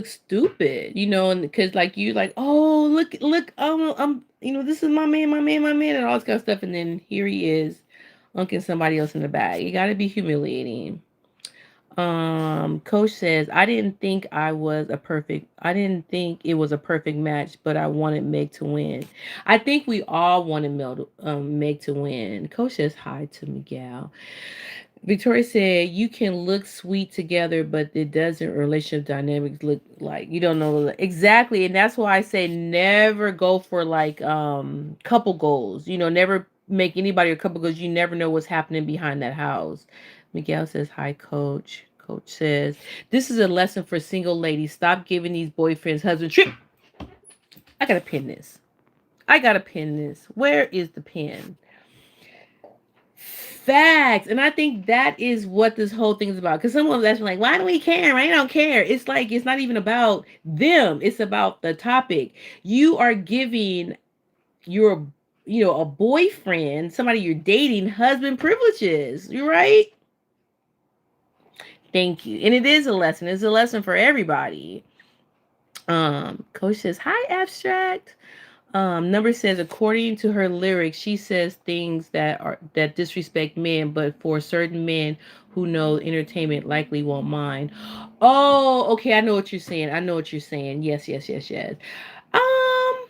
stupid, and because like you like, oh look, I'm this is my man, my man, my man, and all this kind of stuff, and then here he is, unking somebody else in the bag. You got to be humiliating. Coach says, I didn't think it was a perfect match, but I wanted Meg to win. I think we all wanted Meg to win. Coach says hi to Miguel. Victoria said, you can look sweet together, but it doesn't relationship dynamics look like you don't know exactly. And that's why I say never go for like couple goals. Never make anybody a couple goals. You never know what's happening behind that house. Miguel says, hi, coach. Coach says, this is a lesson for single ladies. Stop giving these boyfriends husband trip. I gotta pin this. I gotta pin this. Where is the pen? Facts. And I think that is what this whole thing is about. Because someone that's like, why do we care? I don't care. It's like, it's not even about them. It's about the topic. You are giving your, a boyfriend, somebody you're dating, husband privileges. You're right. Thank you. And it is a lesson. It's a lesson for everybody. Coach says, hi, abstract. Number says, according to her lyrics, she says things that disrespect men, but for certain men who know entertainment likely won't mind. Oh, okay, I know what you're saying. I know what you're saying. Yes, yes, yes, yes. Um,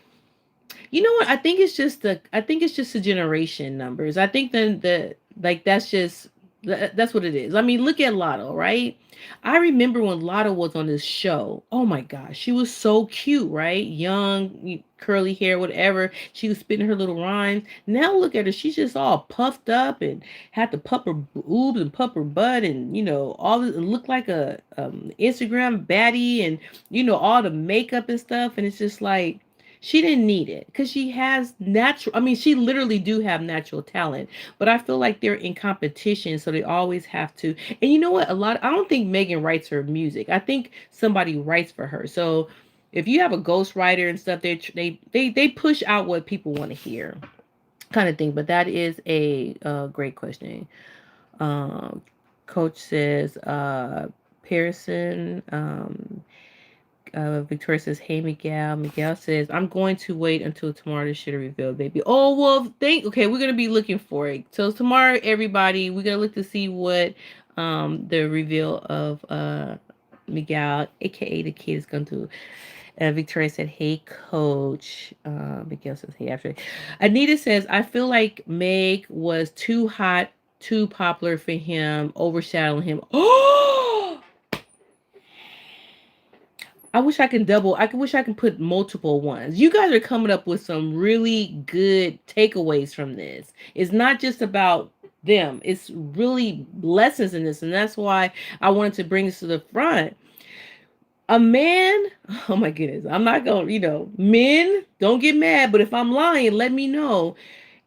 you know what? I think it's just the generation numbers. I think the like that's what it is. I mean, look at Lotto, right? I remember when Lotto was on this show. Oh my gosh, she was so cute, right? Young, curly hair, whatever. She was spitting her little rhymes. Now look at her. She's just all puffed up and had to puff her boobs and puff her butt and all this. It looked like a Instagram baddie and all the makeup and stuff. And it's just like She didn't need it because she has natural, I mean, she literally do have natural talent, but I feel like they're in competition, so they always have to. And you know what? I don't think Megan writes her music. I think somebody writes for her. So if you have a ghostwriter and stuff, they push out what people want to hear, kind of thing. But that is a great question. Um, Coach says, Pearson, Victoria says, "Hey Miguel." Miguel says, "I'm going to wait until tomorrow to share the reveal, baby." Oh well, okay. We're gonna be looking for it. So tomorrow, everybody, we're gonna look to see what the reveal of Miguel, aka the kid, is gonna do. Victoria said, "Hey Coach." Miguel says, "Hey." After Anita says, "I feel like Meg was too hot, too popular for him, overshadowing him." Oh. Wish I could put multiple ones. You guys are coming up with some really good takeaways from this. It's not just about them. It's really lessons in this, and that's why I wanted to bring this to the front. A man, oh my goodness, I'm not going, men, don't get mad, but if I'm lying, let me know.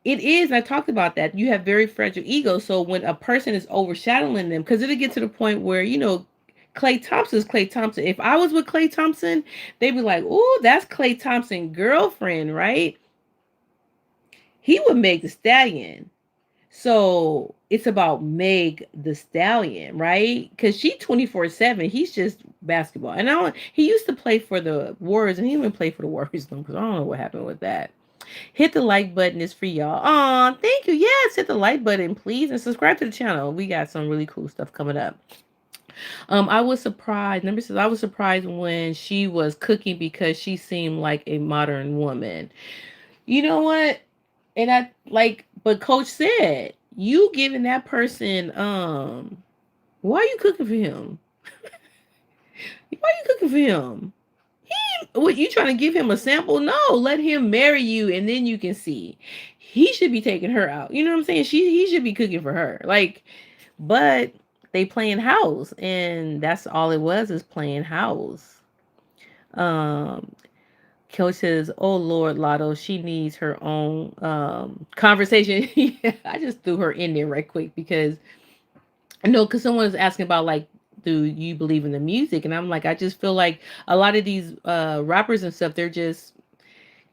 It is, and I talked about that. You have very fragile ego. So when a person is overshadowing them, because it'll get to the point where, Klay Thompson is Klay Thompson. If I was with Klay Thompson, they'd be like, "Ooh, that's Klay Thompson girlfriend, right?" He would make the stallion. So it's about Meg the Stallion, right? Because she 24/7. He's just basketball. And he used to play for the Warriors, and he didn't even play for the Warriors because I don't know what happened with that. Hit the like button. It's free, y'all. Aw, thank you. Yes, hit the like button, please, and subscribe to the channel. We got some really cool stuff coming up. I was surprised. Number says, I was surprised when she was cooking because she seemed like a modern woman. You know what? And I like, but Coach said, you giving that person, why are you cooking for him? Why are you cooking for him? What, you trying to give him a sample? No, let him marry you and then you can see. He should be taking her out. You know what I'm saying? He should be cooking for her. Like, but they playing house, and that's all it was, is playing house. Um Coach says, "Oh Lord, Lotto, she needs her own conversation." Yeah, I just threw her in there right quick because I know, because someone was asking about, like, do you believe in the music? And I'm like, I just feel like a lot of these rappers and stuff, they're just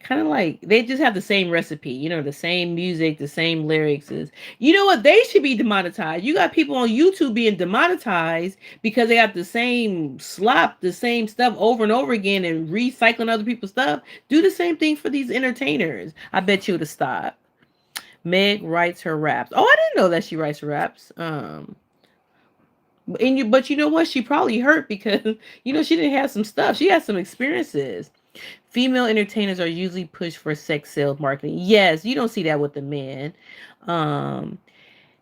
kind of like, they just have the same recipe, the same music, the same lyrics. Is, you know what, they should be demonetized. You got people on YouTube being demonetized because they got the same slop, the same stuff over and over again, and recycling other people's stuff. Do the same thing for these entertainers. I bet you to stop. Meg writes her raps. Oh, I didn't know that she writes raps. But you know what, she probably hurt because she didn't have some stuff, she had some experiences. Female entertainers are usually pushed for sex sales marketing. Yes, you don't see that with the men. Um,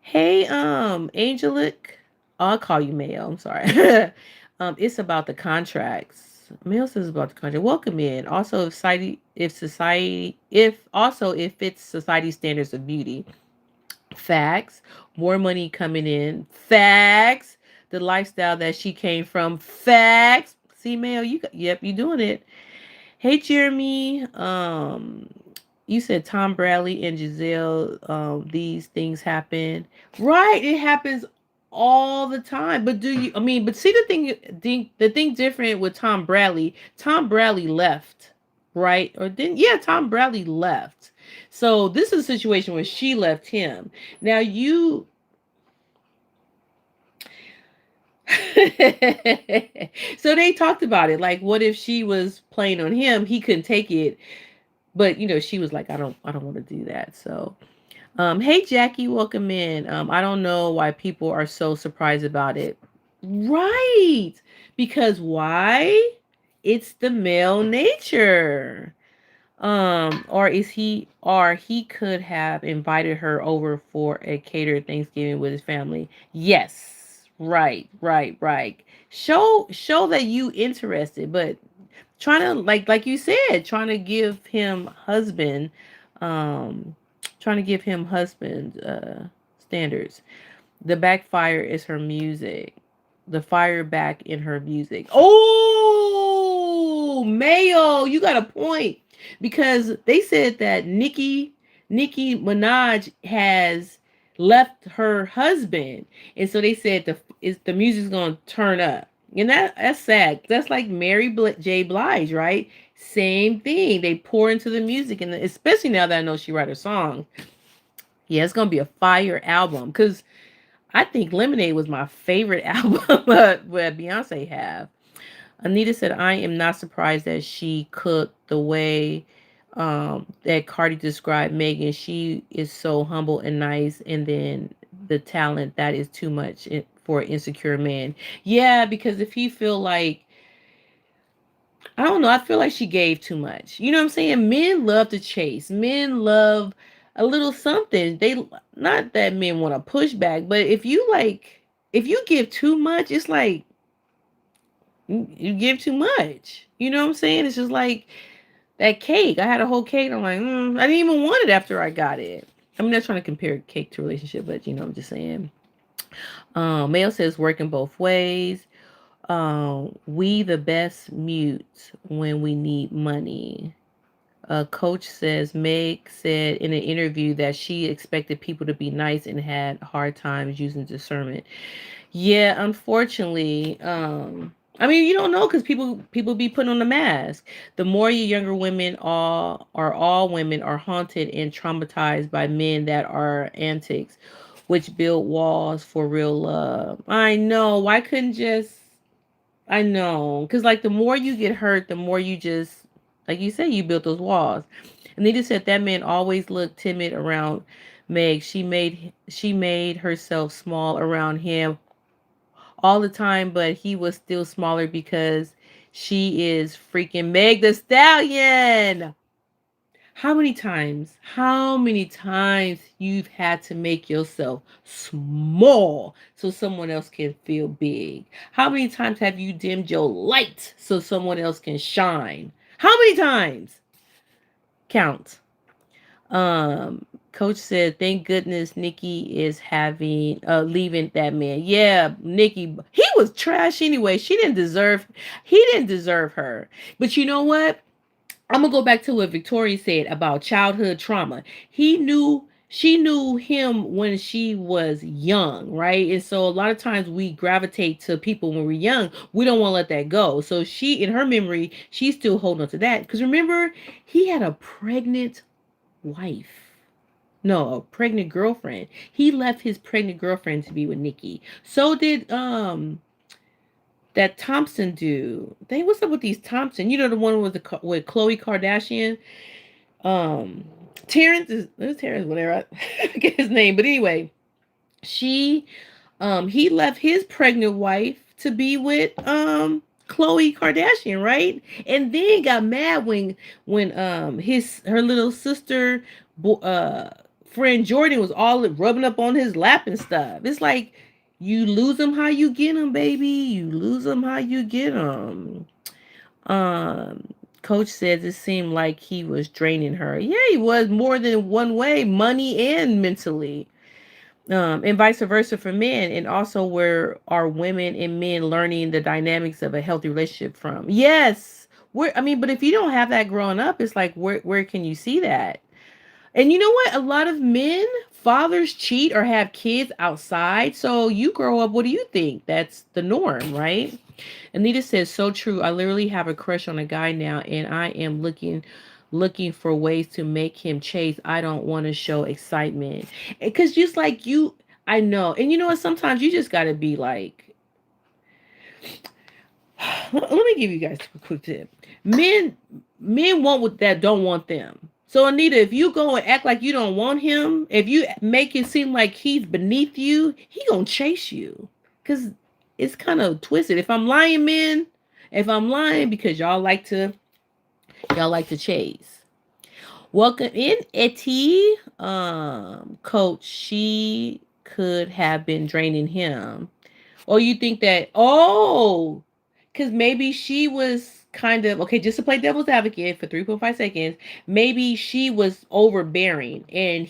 hey, Angelic, I'll call you Mayo. I'm sorry. It's about the contracts. Mail says about the contract. Welcome in. Also, if it's society standards of beauty. Facts. More money coming in. Facts. The lifestyle that she came from. Facts. See, Mail, yep, you doing it. Hey Jeremy, you said Tom Bradley and Giselle, these things happen. Right, it happens all the time. But but see, the thing different with Tom Bradley. Tom Bradley left, right? Or didn't? Yeah, Tom Bradley left. So this is a situation where she left him. Now you so they talked about it. Like, what if she was playing on him? He couldn't take it. But she was like, I don't want to do that. So hey Jackie, welcome in. I don't know why people are so surprised about it. Right. Because why? It's the male nature. Or he could have invited her over for a catered Thanksgiving with his family. Yes. Right. Show that you interested, but trying to, like you said, um trying to give him husband standards. The backfire is her music. The fire back in her music. Oh, Mayo, you got a point. because they said that Nicki Minaj has left her husband, and so they said the music's gonna turn up, and that's sad. That's like J. Blige, right? Same thing. They pour into the music, and especially now that I know she write her song. Yeah, it's gonna be a fire album because I think Lemonade was my favorite album that Beyonce have. Anita said, I am not surprised that she cooked the way that Cardi described Megan. She is so humble and nice. And then the talent, that is too much for an insecure man. Yeah, because if he feel like, I don't know, I feel like she gave too much. You know what I'm saying? Men love to chase. Men love a little something. They, not that men want to push back, but if you give too much, it's like, you give too much. You know what I'm saying? It's just like that cake. I had a whole cake. I'm like, I didn't even want it after I got it. I'm not trying to compare cake to relationship, but I'm just saying. Male says working both ways. We the best mute when we need money. Coach says Meg said in an interview that she expected people to be nice and had hard times using discernment. Yeah, unfortunately, I mean, you don't know because people be putting on a mask. The more you younger women all women are haunted and traumatized by men that are antics, which build walls for real love. I know. Why couldn't just? I know, because like the more you get hurt, the more you just, like you said, you built those walls. And they just said that man always looked timid around Meg. She made herself small around him all the time, but he was still smaller because she is freaking Meg the Stallion. How many times you've had to make yourself small so someone else can feel big? How many times have you dimmed your light so someone else can shine? How many times? Count. Coach said, thank goodness Nikki is having leaving that man. Yeah, Nikki, he was trash anyway. He didn't deserve her. But you know what? I'm gonna go back to what Victoria said about childhood trauma. She knew him when she was young, right? And so a lot of times we gravitate to people when we're young. We don't want to let that go. So she, in her memory, she's still holding on to that. Because remember, he had a pregnant wife. No, a pregnant girlfriend. He left his pregnant girlfriend to be with Nikki. So did that Thompson dude. They what's up with these Thompson? You know the one with Khloe Kardashian. Um, Terrence is there's Terrence whatever I forget his name, but anyway, she he left his pregnant wife to be with Khloe Kardashian, right? And then got mad when his her little sister friend Jordan was all rubbing up on his lap and stuff. It's like you lose them how you get them, baby. You lose them how you get them. Um, Coach says it seemed like he was draining her. Yeah, he was more than one way, money and mentally. And vice versa for men. And also, where are women and men learning the dynamics of a healthy relationship from? Yes. I mean, but if you don't have that growing up, it's like, where can you see that? And you know what? A lot of men, fathers cheat or have kids outside. So you grow up, what do you think? That's the norm, right? Anita says, so true. I literally have a crush on a guy now, and I am looking for ways to make him chase. I don't want to show excitement. Because just like you, I know. And you know what? Sometimes you just got to be like, let me give you guys a quick tip. Men want what that don't want them. So Anita, if you go and act like you don't want him, if you make it seem like he's beneath you, he gonna chase you. Cause it's kind of twisted. If I'm lying, men, if I'm lying because y'all like to chase. Welcome in, Etty. Coach, she could have been draining him. Or you think that, oh, because maybe she was kind of, okay, just to play devil's advocate for 3.5 seconds, maybe she was overbearing and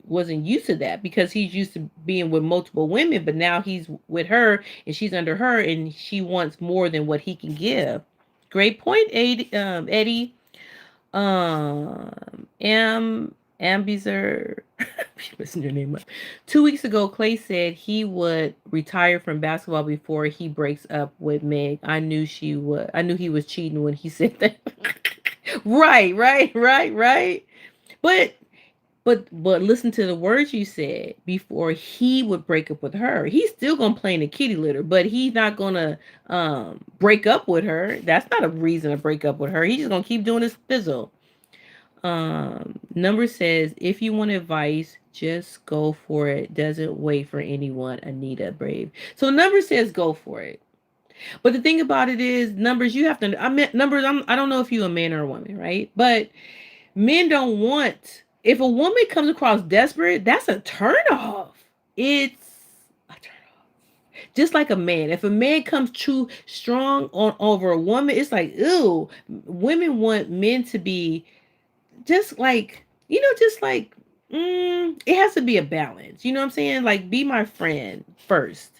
wasn't used to that because he's used to being with multiple women, but now he's with her and she's under her and she wants more than what he can give. Great point, Eddie. Ambizer, listen your name up. 2 weeks ago, Clay said he would retire from basketball before he breaks up with Meg. I knew she would. I knew he was cheating when he said that. Right. But but listen to the words you said before he would break up with her. He's still gonna play in the kitty litter, but he's not gonna break up with her. That's not a reason to break up with her. He's just gonna keep doing his fizzle. Number says, if you want advice, just go for it. Doesn't wait for anyone. Anita Brave. So number says go for it. But the thing about it is, numbers, you have to, I mean, numbers, I don't know if you're a man or a woman, right? But men don't want, if a woman comes across desperate, that's a turn off. It's a turn off. Just like a man. If a man comes too strong on over a woman, it's like, ew. Women want men to be just like, just like, it has to be a balance. You know what I'm saying? Like, be my friend first.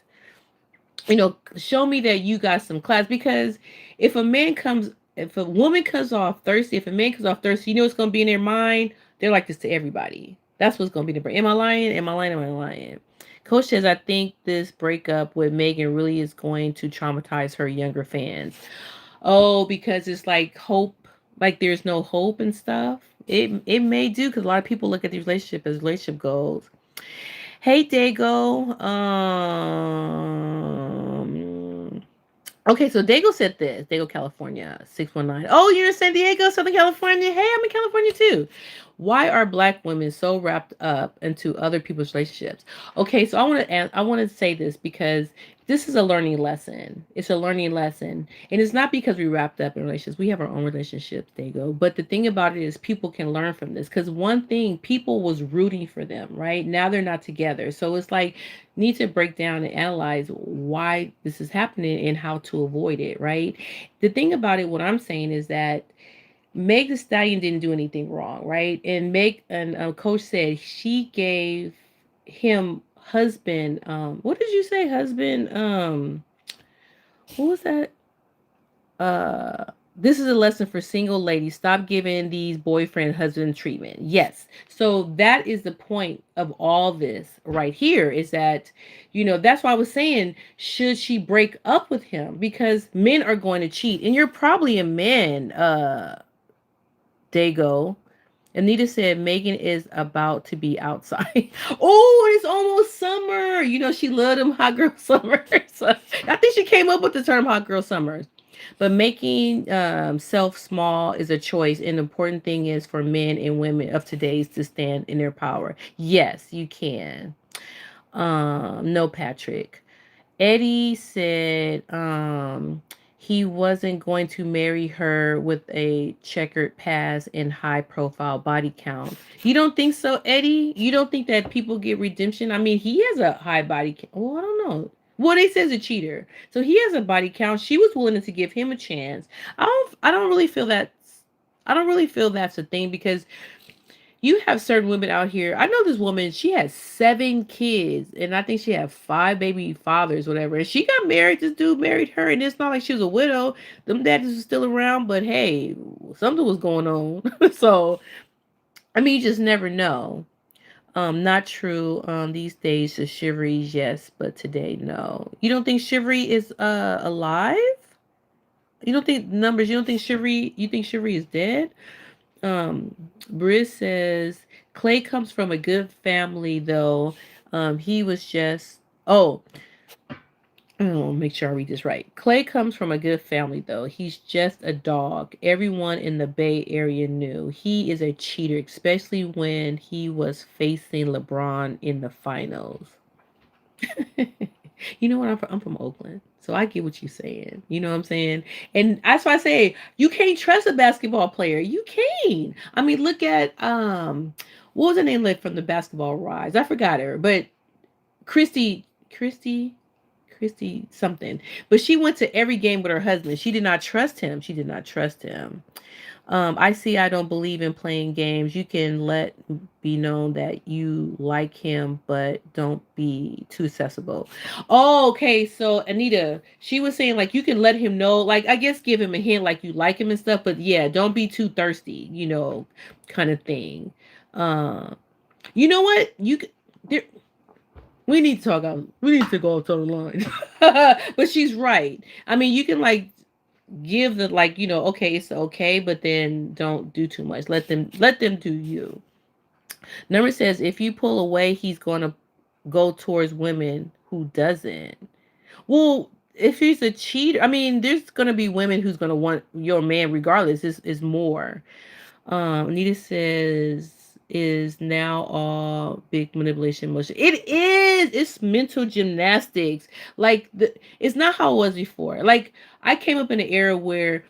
Show me that you got some class. Because if a woman comes off thirsty, if a man comes off thirsty, what's going to be in their mind? They're like this to everybody. That's what's going to be the brain. Am I lying? Am I lying? Am I lying? Coach says, I think this breakup with Megan really is going to traumatize her younger fans. Oh, because it's like hope, like there's no hope and stuff. It may do, because a lot of people look at the relationship as relationship goals. Hey, Dago. Okay, so Dago said this. Dago, California, 619. Oh, you're in San Diego, Southern California. Hey, I'm in California too. Why are black women so wrapped up into other people's relationships? Okay, so I want to say this because this is a learning lesson. It's a learning lesson. And it's not because we wrapped up in relationships. We have our own relationships, Dago. But the thing about it is people can learn from this. Because one thing, people was rooting for them, right? Now they're not together. So it's like, need to break down and analyze why this is happening and how to avoid it, right? The thing about it, what I'm saying is that Meg the Stallion didn't do anything wrong, right? And Meg and Coach said she gave him husband. What did you say, husband? What was that? uh this is a lesson for single ladies. Stop giving these boyfriend husband treatment. Yes. So that is the point of all this right here, is that, that's why I was saying, should she break up with him? Because men are going to cheat. And you're probably a man, Dago. Anita said Megan is about to be outside. Oh, it's almost summer. She loved them hot girl summers. So I think she came up with the term hot girl summers. But making self small is a choice. And the important thing is for men and women of today's to stand in their power. Yes, you can. No, Patrick. Eddie said he wasn't going to marry her with a checkered past and high profile body count. You don't think so, Eddie? You don't think that people get redemption? I mean, he has a high body count. Well, I don't know. Well, they says a cheater. So he has a body count. She was willing to give him a chance. I don't really feel that I don't really feel that's a thing, because you have certain women out here. I know this woman, she has 7 kids, and I think she had 5 baby fathers, whatever. And she got married. This dude married her, and it's not like she was a widow. Them daddies were still around, but hey, something was going on. So, I mean, you just never know. Not true. These days, the Shivery, yes, but today, no. You don't think Shivery is alive? You don't think numbers? You don't think Shivery? You think Shivery is dead? Um, Briz says Clay comes from a good family, though. He was just make sure I read this right. Clay comes from a good family, though. He's just a dog. Everyone in the Bay Area knew he is a cheater, especially when he was facing LeBron in the finals. You know what? I'm from Oakland, so I get what you're saying. You know what I'm saying? And that's why I say you can't trust a basketball player. You can't. I mean, look at what was her name like from the Basketball Rise? I forgot her, but Christy, Christy something. But she went to every game with her husband. She did not trust him. She did not trust him. I see. I don't believe in playing games. You can let be known that you like him, but don't be too accessible. Oh, okay. So Anita, she was saying like you can let him know, like I guess give him a hint like you like him and stuff, but yeah, don't be too thirsty, kind of thing. Uh, you know what? There, we need to talk on. We need to go up to the line. But she's right. I mean, you can like give the like okay, it's okay, but then don't do too much. Let them do you. Number says if you pull away, he's going to go towards women who doesn't. Well, if he's a cheater, I mean, there's going to be women who's going to want your man regardless. Is more. Anita says is now all big manipulation motion. It is. It's mental gymnastics. Like it's not how it was before. Like I came up in an era where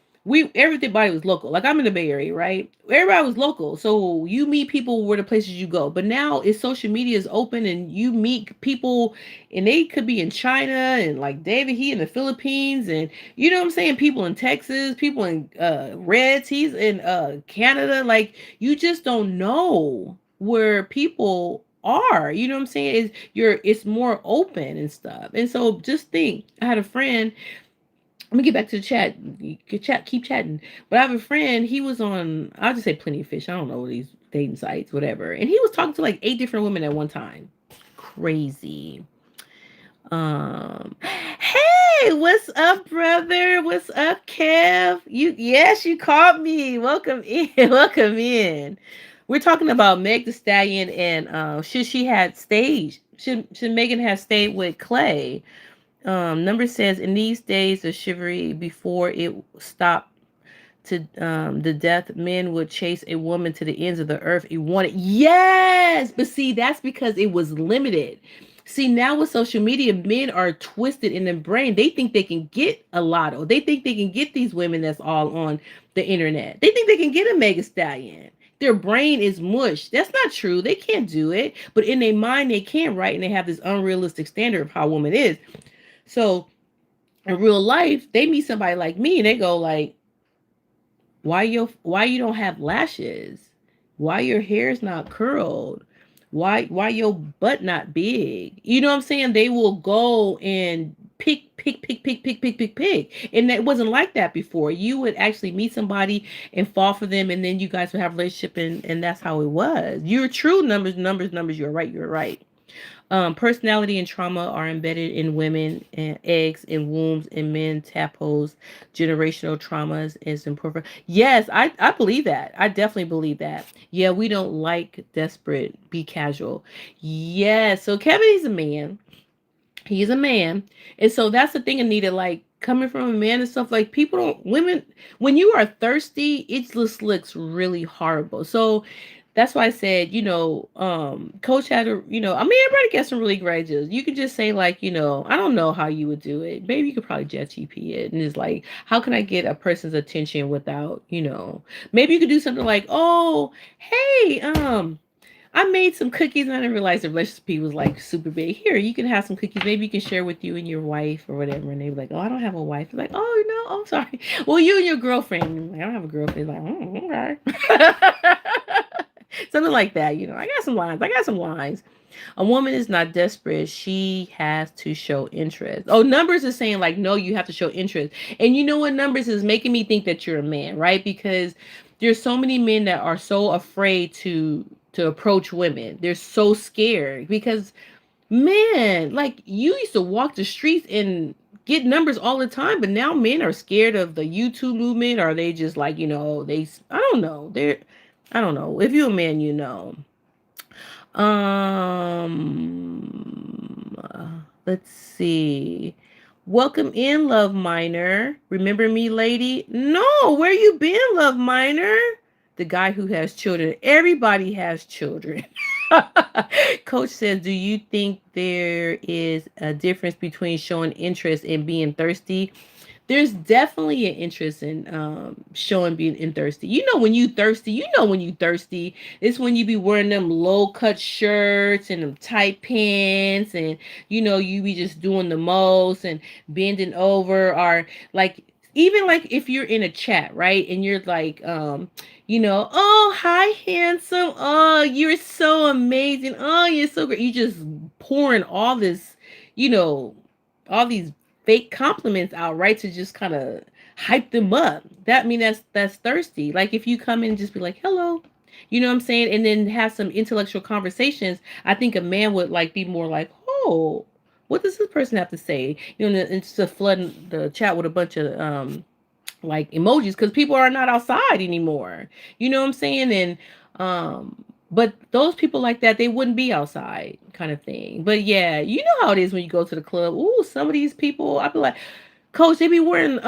everybody was local. Like I'm in the Bay Area, right? Everybody was local. So you meet people where the places you go. But now it's social media is open and you meet people and they could be in China and like David, he in the Philippines and you know what I'm saying? People in Texas, people in Reds, he's in Canada. Like you just don't know where people are. You know what I'm saying? It's more open and stuff. And so just think, I had a friend. Let me get back to the chat. You can keep chatting. But I have a friend, he was on, I'll just say Plenty of Fish. I don't know these dating sites, whatever. And he was talking to like 8 different women at one time. Crazy. Hey, what's up, brother? What's up, Kev? Yes, you called me. Welcome in. Welcome in. We're talking about Meg the Stallion and should Megan have stayed with Klay? Number says in these days of chivalry before it stopped to the death, men would chase a woman to the ends of the earth. He wanted, yes, but see, that's because it was limited. See, now with social media, men are twisted in the brain. They think they can get a lotto. They think they can get these women that's all on the internet. They think they can get a mega stallion. Their brain is mush. That's not true. They can't do it. But in their mind, they can, right? And they have this unrealistic standard of how a woman is. So in real life, they meet somebody like me and they go like, why you don't have lashes? Why your hair's not curled? Why your butt not big? You know what I'm saying? They will go and pick. And it wasn't like that before. You would actually meet somebody and fall for them and then you guys would have a relationship and that's how it was. You're true numbers, you're right. Personality and trauma are embedded in women and eggs and wombs and men tadpoles. Generational traumas is important. Yes, I believe that. I definitely believe that. Yeah, we don't like desperate. Be casual. Yes. So Kevin is a man. He's a man. And so that's the thing, Anita, like coming from a man and stuff, like people don't, women, when you are thirsty, it just looks really horrible. So that's why I said, Coach had a, I mean, everybody gets some really great ideas. You could just say, like, I don't know how you would do it. Maybe you could probably jet GP it. And it's like, how can I get a person's attention without, maybe you could do something like, oh, hey, I made some cookies and I didn't realize the recipe was like super big. Here, you can have some cookies. Maybe you can share with you and your wife or whatever. And they were like, oh, I don't have a wife. They're like, oh, no, I'm sorry. Well, you and your girlfriend. Like, I don't have a girlfriend. Like, okay. Something like that. I got some lines. A woman is not desperate. She has to show interest. Oh, Numbers is saying like, no, you have to show interest. And you know what? Numbers is making me think that you're a man, right? Because there's so many men that are so afraid to approach women. They're so scared because, man, like you used to walk the streets and get numbers all the time, but now men are scared of the YouTube movement. Or they just like, I don't know. I don't know. If you're a man, let's see. Welcome in, Love Minor. Remember me, lady? No, where you been, Love Minor? The guy who has children. Everybody has children. Coach says, do you think there is a difference between showing interest and being thirsty? There's definitely an interest in showing being in thirsty. When you thirsty, when you thirsty, it's when you be wearing them low cut shirts and them tight pants and you be just doing the most and bending over or like even like if you're in a chat, right? And you're like, oh, hi, handsome. Oh, you're so amazing. Oh, you're so great. You just pouring all this, you know, all these fake compliments out, right? To just kind of hype them up. That I mean that's thirsty. Like if you come in and just be like, hello. You know what I'm saying? And then have some intellectual conversations. I think a man would like be more like, oh, what does this person have to say? Instead of flooding the chat with a bunch of like emojis because people are not outside anymore. You know what I'm saying? And but those people like that, they wouldn't be outside kind of thing. But yeah, you know how it is when you go to the club. Ooh, some of these people, I be like, Coach, they be wearing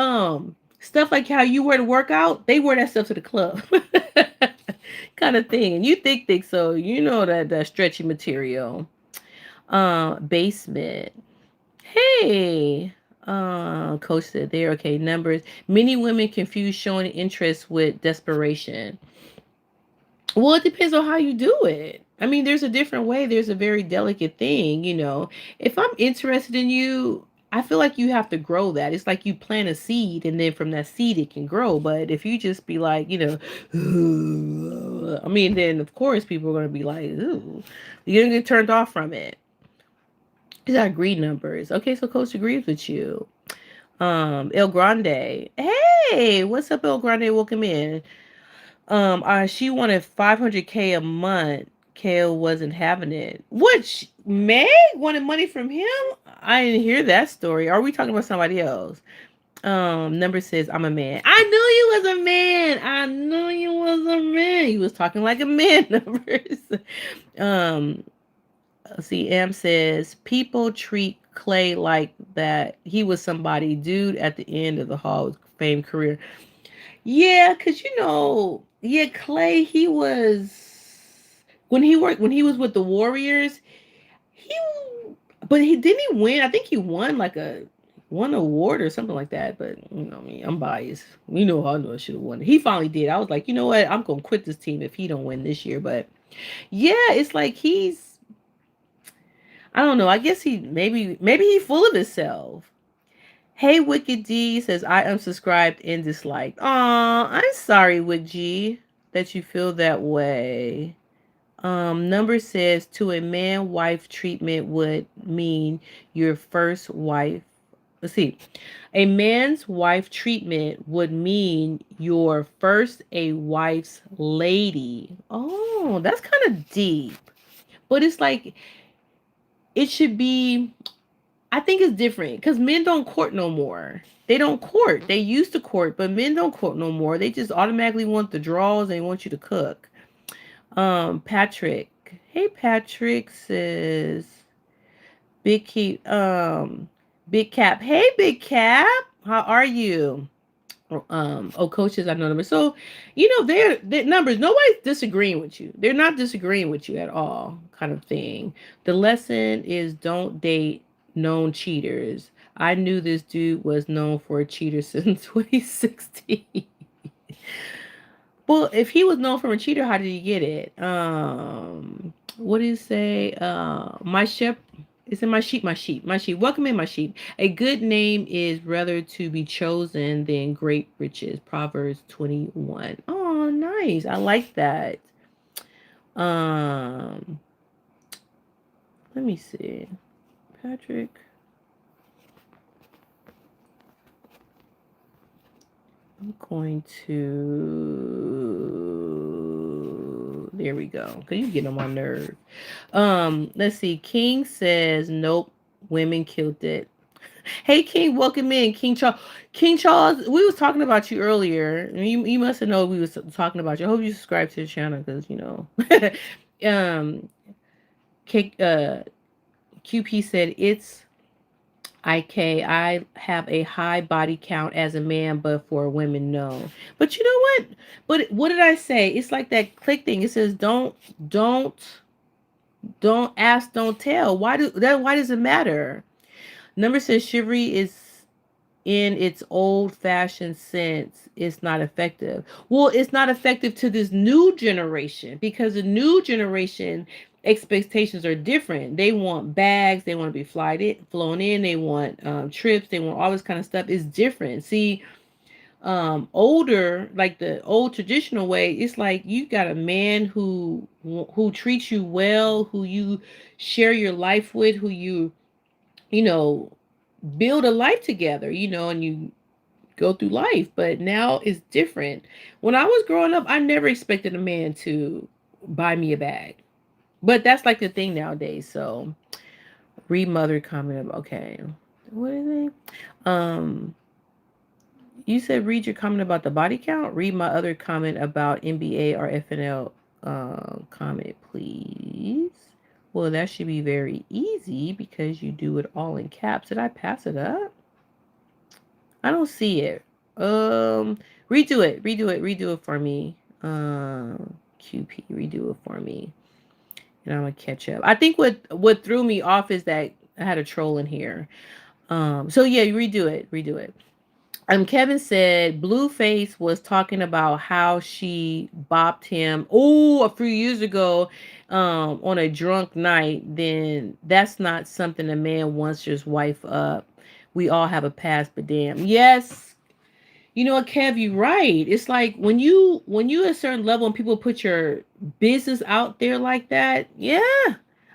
stuff like how you wear to work out. They wear that stuff to the club. Kind of thing. And you think so, you know that stretchy material. Basement. Hey, coach said there. Okay, numbers. Many women confuse showing interest with desperation. Well, it depends on how you do it. I mean, there's a different way. There's a very delicate thing, you know. If I'm interested in you, I feel like you have to grow that. It's like you plant a seed and then from that seed it can grow. But if you just be like, I mean, then of course people are going to be like, ooh, you're going to get turned off from it. These are greed numbers. Okay, so coach agrees with you. El Grande. Hey, what's up, El Grande? Welcome in. She wanted 500K a month. Kale wasn't having it. What? Meg wanted money from him? I didn't hear that story. Are we talking about somebody else? Number says I'm a man. I knew you was a man. I knew you was a man. He was talking like a man. Numbers. Um, See, Am says people treat Klay like that he was somebody dude at the end of the Hall of Fame career. Yeah, cause yeah, Klay, he was when he was with the Warriors, he but he didn't he win? I think he won like a one award or something like that. But I mean, I'm biased. I know I should have won. He finally did. I was like, you know what? I'm gonna quit this team if he don't win this year. But yeah, it's like I don't know. I guess maybe he's full of himself. Hey, Wicked D says I unsubscribed and disliked. Aw, I'm sorry, Wicked G, that you feel that way. Number says to a man, wife treatment would mean your first wife. Let's see. A man's wife treatment would mean your first a wife's lady. Oh, that's kind of deep. But it's like it should be I think it's different because men don't court no more. They don't court. They used to court, but men don't court no more. They just automatically want the draws. They want you to cook. Patrick. Hey, Patrick says Big Keep. Big Cap. Hey, Big Cap. How are you? Coaches, I know them. So, they're numbers. Nobody's disagreeing with you. They're not disagreeing with you at all, kind of thing. The lesson is don't date known cheaters. I knew this dude was known for a cheater since 2016. Well, if he was known for a cheater, how did he get it? What did he say? My sheep is in my sheep, my sheep, my sheep. Welcome in, my sheep. A good name is rather to be chosen than great riches. Proverbs 21. Oh, nice. I like that. Um, Let me see. Patrick. I'm going to. There we go. Cause you get on my nerve. Let's see. King says nope. Women killed it. Hey King, welcome in. King Charles. King Charles, we was talking about you earlier. You must have known we was talking about you. I hope you subscribe to the channel because um, QP said it's I have a high body count as a man, but for women, no. But you know what? But what did I say? It's like that click thing. It says don't ask, don't tell. Why does it matter? Number says chivalry is in its old fashioned sense, it's not effective. Well, it's not effective to this new generation because the new generation expectations are different. They want bags, they want to be flown in, they want trips, they want all this kind of stuff. It's different. See, Older, like the old traditional way, it's like you got a man who treats you well, who you share your life with, who you know build a life together, and you go through life. But now it's different. When I was growing up, I never expected a man to buy me a bag, but that's like the thing nowadays. So read mother comment about, okay, what is it? You said read your comment about the body count. Read my other comment about NBA or FNL comment, please. Well, that should be very easy because you do it all in caps. Did I pass it up? I don't see it. Redo it. Redo it. Redo it for me. QP, redo it for me. And I'm gonna catch up. I think what threw me off is that I had a troll in here. So yeah, redo it. Redo it. Kevin said Blueface was talking about how she bopped him a few years ago on a drunk night. Then that's not something a man wants his wife up. We all have a past, but damn. Yes, you know what, Kev, you right. It's like when you at a certain level and people put your business out there like that. Yeah,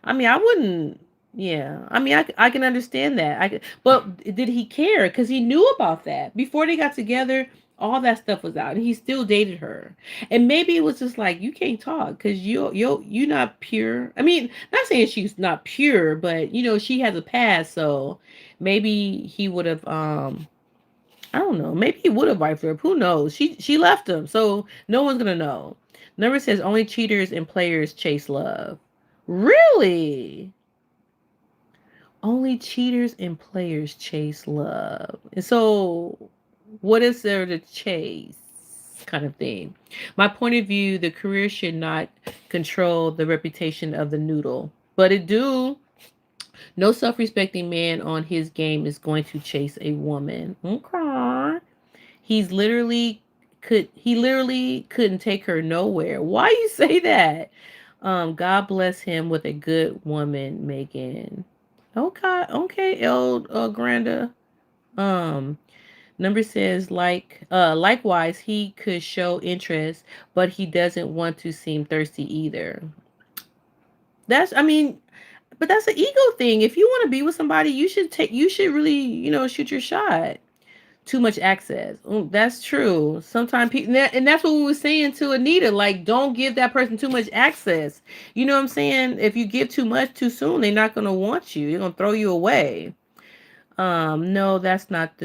I mean, I wouldn't. Yeah, I mean, I can understand that. But did he care? Because he knew about that before they got together. All that stuff was out, and he still dated her. And maybe it was just like you can't talk because you're not pure. I mean, not saying she's not pure, but she has a past, so maybe he would have I don't know. Maybe he would have wiped her up. Who knows? She left him, so no one's gonna know. Number says only cheaters and players chase love. Really? Only cheaters and players chase love. And so, what is there to chase? Kind of thing. My point of view: the career should not control the reputation of the noodle, but it do. No self-respecting man on his game is going to chase a woman. Okay. He literally couldn't take her nowhere. Why you say that? God bless him with a good woman, Megan. Okay, okay, El Granda. Um, Number says likewise he could show interest, but he doesn't want to seem thirsty either. That's I mean, but that's an ego thing. If you want to be with somebody, you should really, shoot your shot. Too much access. That's true. Sometimes people, and that's what we were saying to Anita. Like, don't give that person too much access. You know what I'm saying? If you give too much too soon, they're not gonna want you. They're gonna throw you away. No, that's not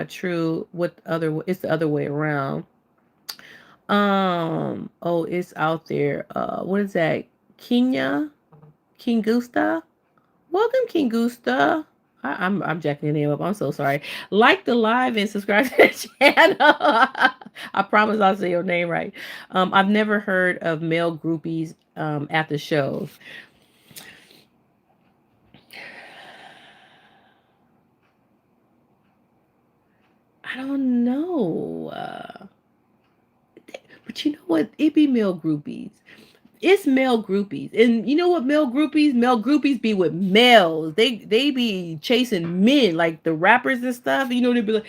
true. It's the other way around. Oh, it's out there. What is that? Kenya, King Gusta. Welcome, King Gusta. I'm jacking your name up. I'm so sorry. Like the live and subscribe to the channel. I promise I'll say your name right. I've never heard of male groupies at the shows. I don't know. But you know what? It be male groupies. It's male groupies, and you know what? Male groupies be with males. They be chasing men, like the rappers and stuff. They be like,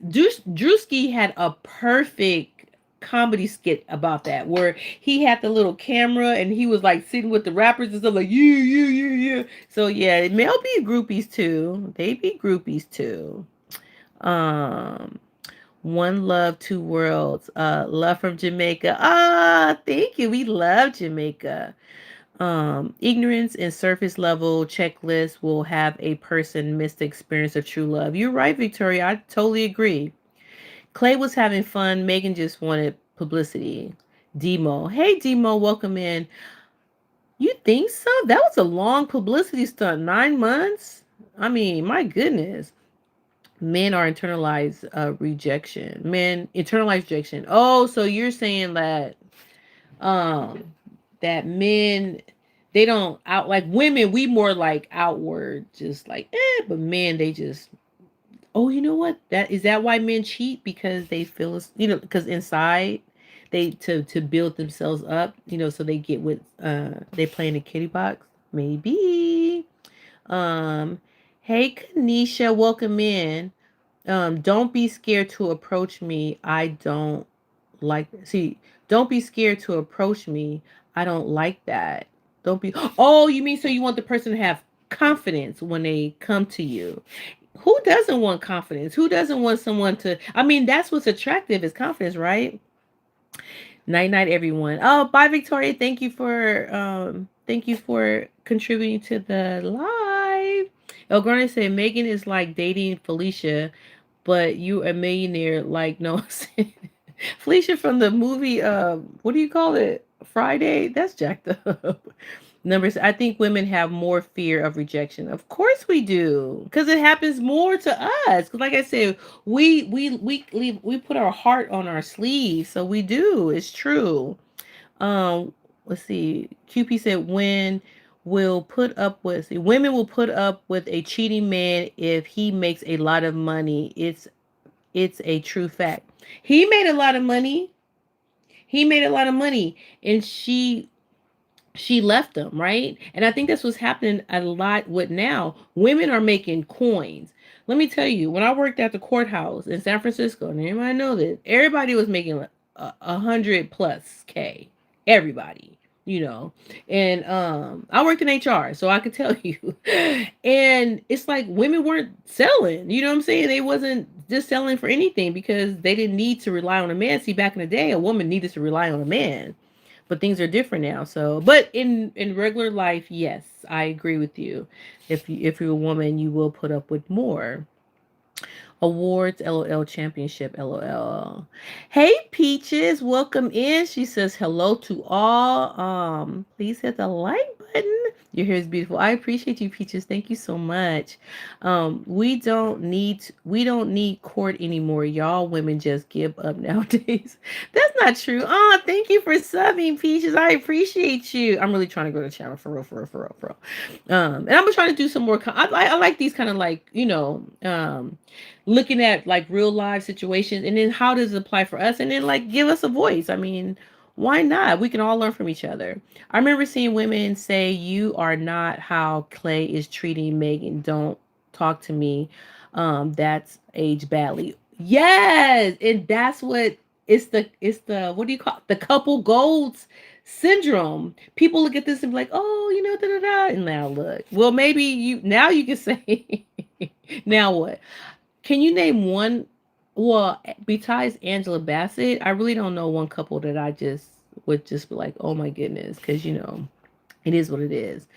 Drewski had a perfect comedy skit about that, where he had the little camera and he was like sitting with the rappers and stuff, like yeah. So yeah, male be groupies too. They be groupies too. Um, One love, two worlds. Love from Jamaica. Ah, thank you. We love Jamaica. Ignorance and surface level checklist will have a person miss the experience of true love. You're right, Victoria. I totally agree. Clay was having fun. Megan just wanted publicity. Demo. Hey, Demo, welcome in. You think so? That was a long publicity stunt. 9 months? I mean, my goodness. Men are internalized rejection. Men internalized rejection. Oh, so you're saying um that men, they don't out like women, we more like outward, just like but men, they just, oh, you know what, that why men cheat? Because they feel because inside they to build themselves up, so they get with they play in the kitty box, maybe. um hey, Kanisha, welcome in. Don't be scared to approach me. I don't like see, don't be scared to approach me. I don't like that. Don't be Oh, you mean so you want the person to have confidence when they come to you. Who doesn't want confidence? Who doesn't want someone to I mean, that's what's attractive is confidence, right? Night night everyone. Oh, bye Victoria. Thank you for contributing to the live. El Grande said Megan is like dating Felicia, but you a millionaire like no. Felicia from the movie what do you call it? Friday? That's jacked up. Numbers. I think women have more fear of rejection. Of course we do, because it happens more to us. Because, like I said, we put our heart on our sleeve, so we do. It's true. Let's see. QP said, "When will put up with see, women will put up with a cheating man if he makes a lot of money. It's a true fact. He made a lot of money. He made a lot of money, and she left them, right? And I think that's what's happening a lot with now. Women are making coins. Let me tell you, when I worked at the courthouse in San Francisco, and everybody know this, everybody was making like 100 plus K. Everybody, you know. And I worked in HR, so I could tell you. And it's like women weren't selling, you know what I'm saying? They wasn't just selling for anything because they didn't need to rely on a man. See, back in the day, a woman needed to rely on a man, but things are different now. So, but in regular life, yes, I agree with you. If you're a woman, you will put up with more. Awards, LOL, championship, LOL. Hey Peaches, welcome in. She says hello to all. Please hit the like button. Your hair is beautiful. I appreciate you, Peaches. Thank you so much. We don't need court anymore. Y'all women just give up nowadays. That's not true. Oh, thank you for subbing, Peaches. I appreciate you. I'm really trying to go to channel for real, for real, for real, for real. And I'm trying to do some more. I like these kind of like looking at like real life situations, and then how does it apply for us, and then like give us a voice. I mean, why not? We can all learn from each other. I remember seeing women say, you are not how Klay is treating Megan. Don't talk to me. That's aged badly. Yes, and that's what it's the what do you call it? The couple golds syndrome. People look at this and be like, oh, da da da. And now look, well, maybe you can say, now what? Can you name one? Well, besides Angela Bassett, I really don't know one couple that I just would just be like, oh my goodness, because it is what it is.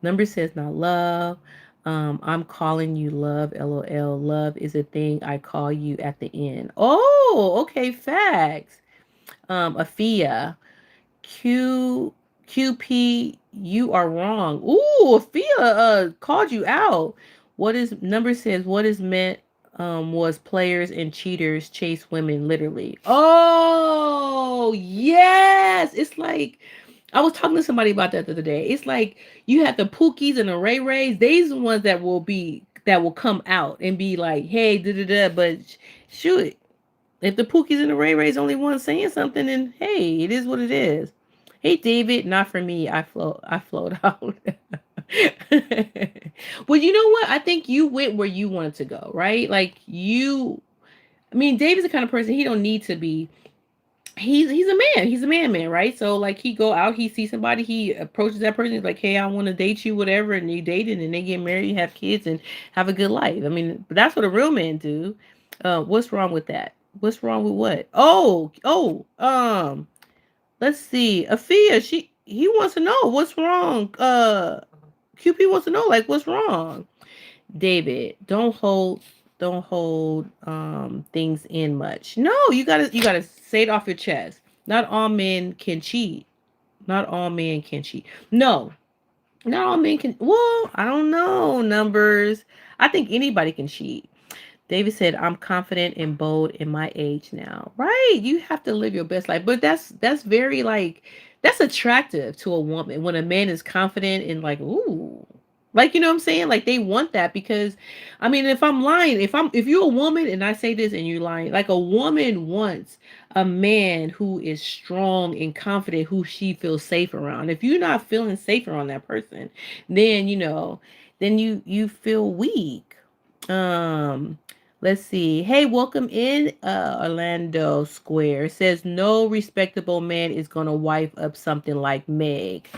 Number says not love. I'm calling you love. LOL. Love is a thing I call you at the end. Oh, okay. Facts. Afia. Q QP, you are wrong. Ooh, Fia called you out. What is number says what is meant was players and cheaters chase women literally. Oh yes. It's like I was talking to somebody about that the other day. It's like you have the Pookies and the Ray Rays. These are the ones that will come out and be like, hey, da da da. But shoot, if the Pookies and the Ray Rays only one saying something, then hey, it is what it is. Hey David, not for me. I float out. Well, you know what? I think you went where you wanted to go, right? Like I mean, David's the kind of person he don't need to be. He's a man. He's a man, right? So like he go out, he sees somebody, he approaches that person, he's like, hey, I want to date you, whatever, and they dated and they get married, you have kids and have a good life. I mean, but that's what a real man do. What's wrong with that? What's wrong with what? Let's see. Afia, he wants to know what's wrong. QP wants to know like what's wrong. David, don't hold things in much. No, you gotta say it off your chest. Not all men can cheat. Not all men can cheat. No, not all men can. Well, I don't know numbers. I think anybody can cheat. David said, I'm confident and bold in my age now. Right. You have to live your best life. But that's very like that's attractive to a woman when a man is confident and like, ooh. Like, you know what I'm saying? Like they want that because I mean, if I'm lying, if you're a woman and I say this and you're lying, like a woman wants a man who is strong and confident, who she feels safe around. If you're not feeling safe around that person, then then you feel weak. Um Let's see. Hey, welcome in, Orlando Square. It says no respectable man is gonna wife up something like Meg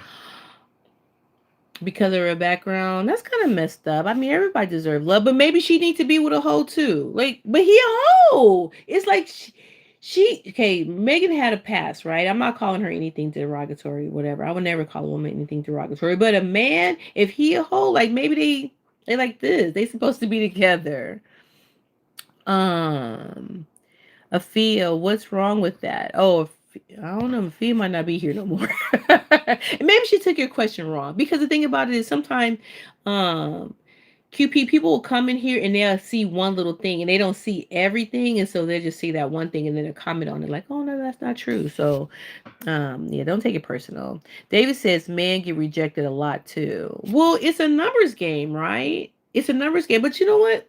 because of her background. That's kind of messed up. I mean, everybody deserves love, but maybe she needs to be with a hoe too. Like, but he a hoe. It's like she okay. Megan had a past, right? I'm not calling her anything derogatory, whatever. I would never call a woman anything derogatory. But a man, if he a hoe, like maybe they like this. They supposed to be together. Um, Afia, what's wrong with that? Oh, I don't know. Afia might not be here no more. Maybe she took your question wrong. Because the thing about it is sometimes QP people will come in here and they'll see one little thing and they don't see everything, and so they just see that one thing and then they comment on it like, oh no, that's not true. So yeah, don't take it personal. David says men get rejected a lot too. Well, it's a numbers game, right? It's a numbers game. But you know what?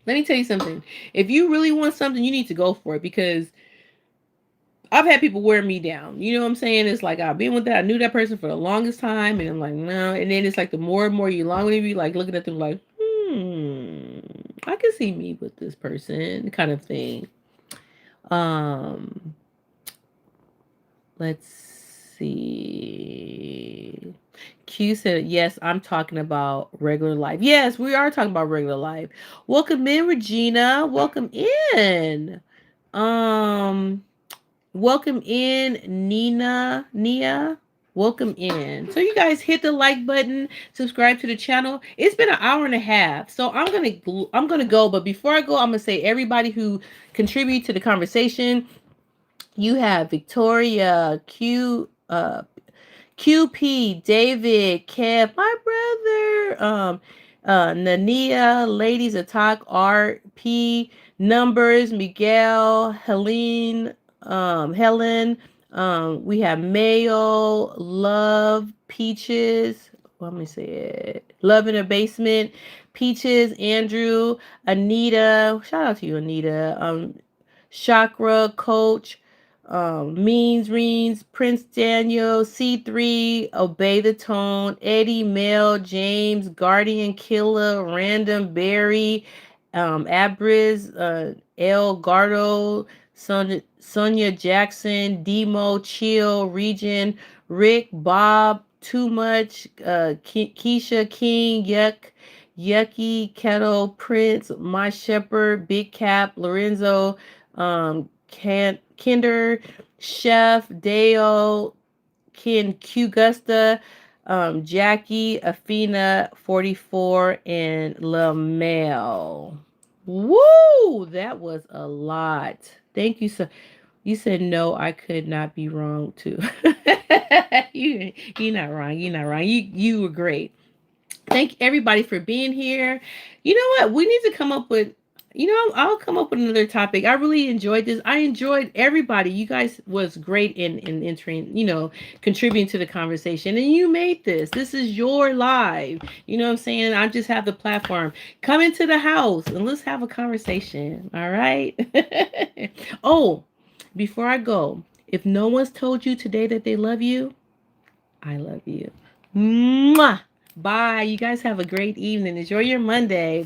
Let me tell you something. If you really want something, you need to go for it, because I've had people wear me down. You know what I'm saying? It's like I've been with that. I knew that person for the longest time, and I'm like, no. And then it's like the more and more you long with you, like looking at them like, I can see me with this person, kind of thing. Um, let's see. Q said, yes, I'm talking about regular life. Yes, we are talking about regular life. Welcome in, Regina. Welcome in. Um, Welcome in, Nia. Welcome in. So you guys hit the like button, subscribe to the channel. It's been an hour and a half, so I'm gonna go. But before I go, I'm gonna say everybody who contribute to the conversation. You have Victoria, QP, David, Kev, my brother, Nania, Ladies Attack, Art, P, Numbers, Miguel, Helen, we have Mayo, Love, Peaches, let me say it, Love in a Basement, Peaches, Andrew, Anita, shout out to you, Anita, Chakra, Coach, Means Reens, Prince Daniel, C3, Obey the Tone, Eddie, Mel, James, Guardian Killer, Random, Barry, Abriz, El Gardo, Sonia Jackson, Demo, Chill, Region, Rick, Bob, Too Much, Keisha, King, Yucky, Kettle, Prince, My Shepherd, Big Cap, Lorenzo, Kinder, Chef, Dale, Q Gusta, Jackie, Afina, 44, and Lamel. Woo! That was a lot. Thank you so. You said no, I could not be wrong too. You're not wrong. You're not wrong. You were great. Thank everybody for being here. You know what? We need to come up with, I'll come up with another topic. I really enjoyed this. I enjoyed everybody. You guys was great in entering, contributing to the conversation. And you made this. This is your live. You know what I'm saying? I just have the platform. Come into the house and let's have a conversation. All right. Oh, before I go, if no one's told you today that they love you, I love you. Mwah! Bye. You guys have a great evening. Enjoy your Monday.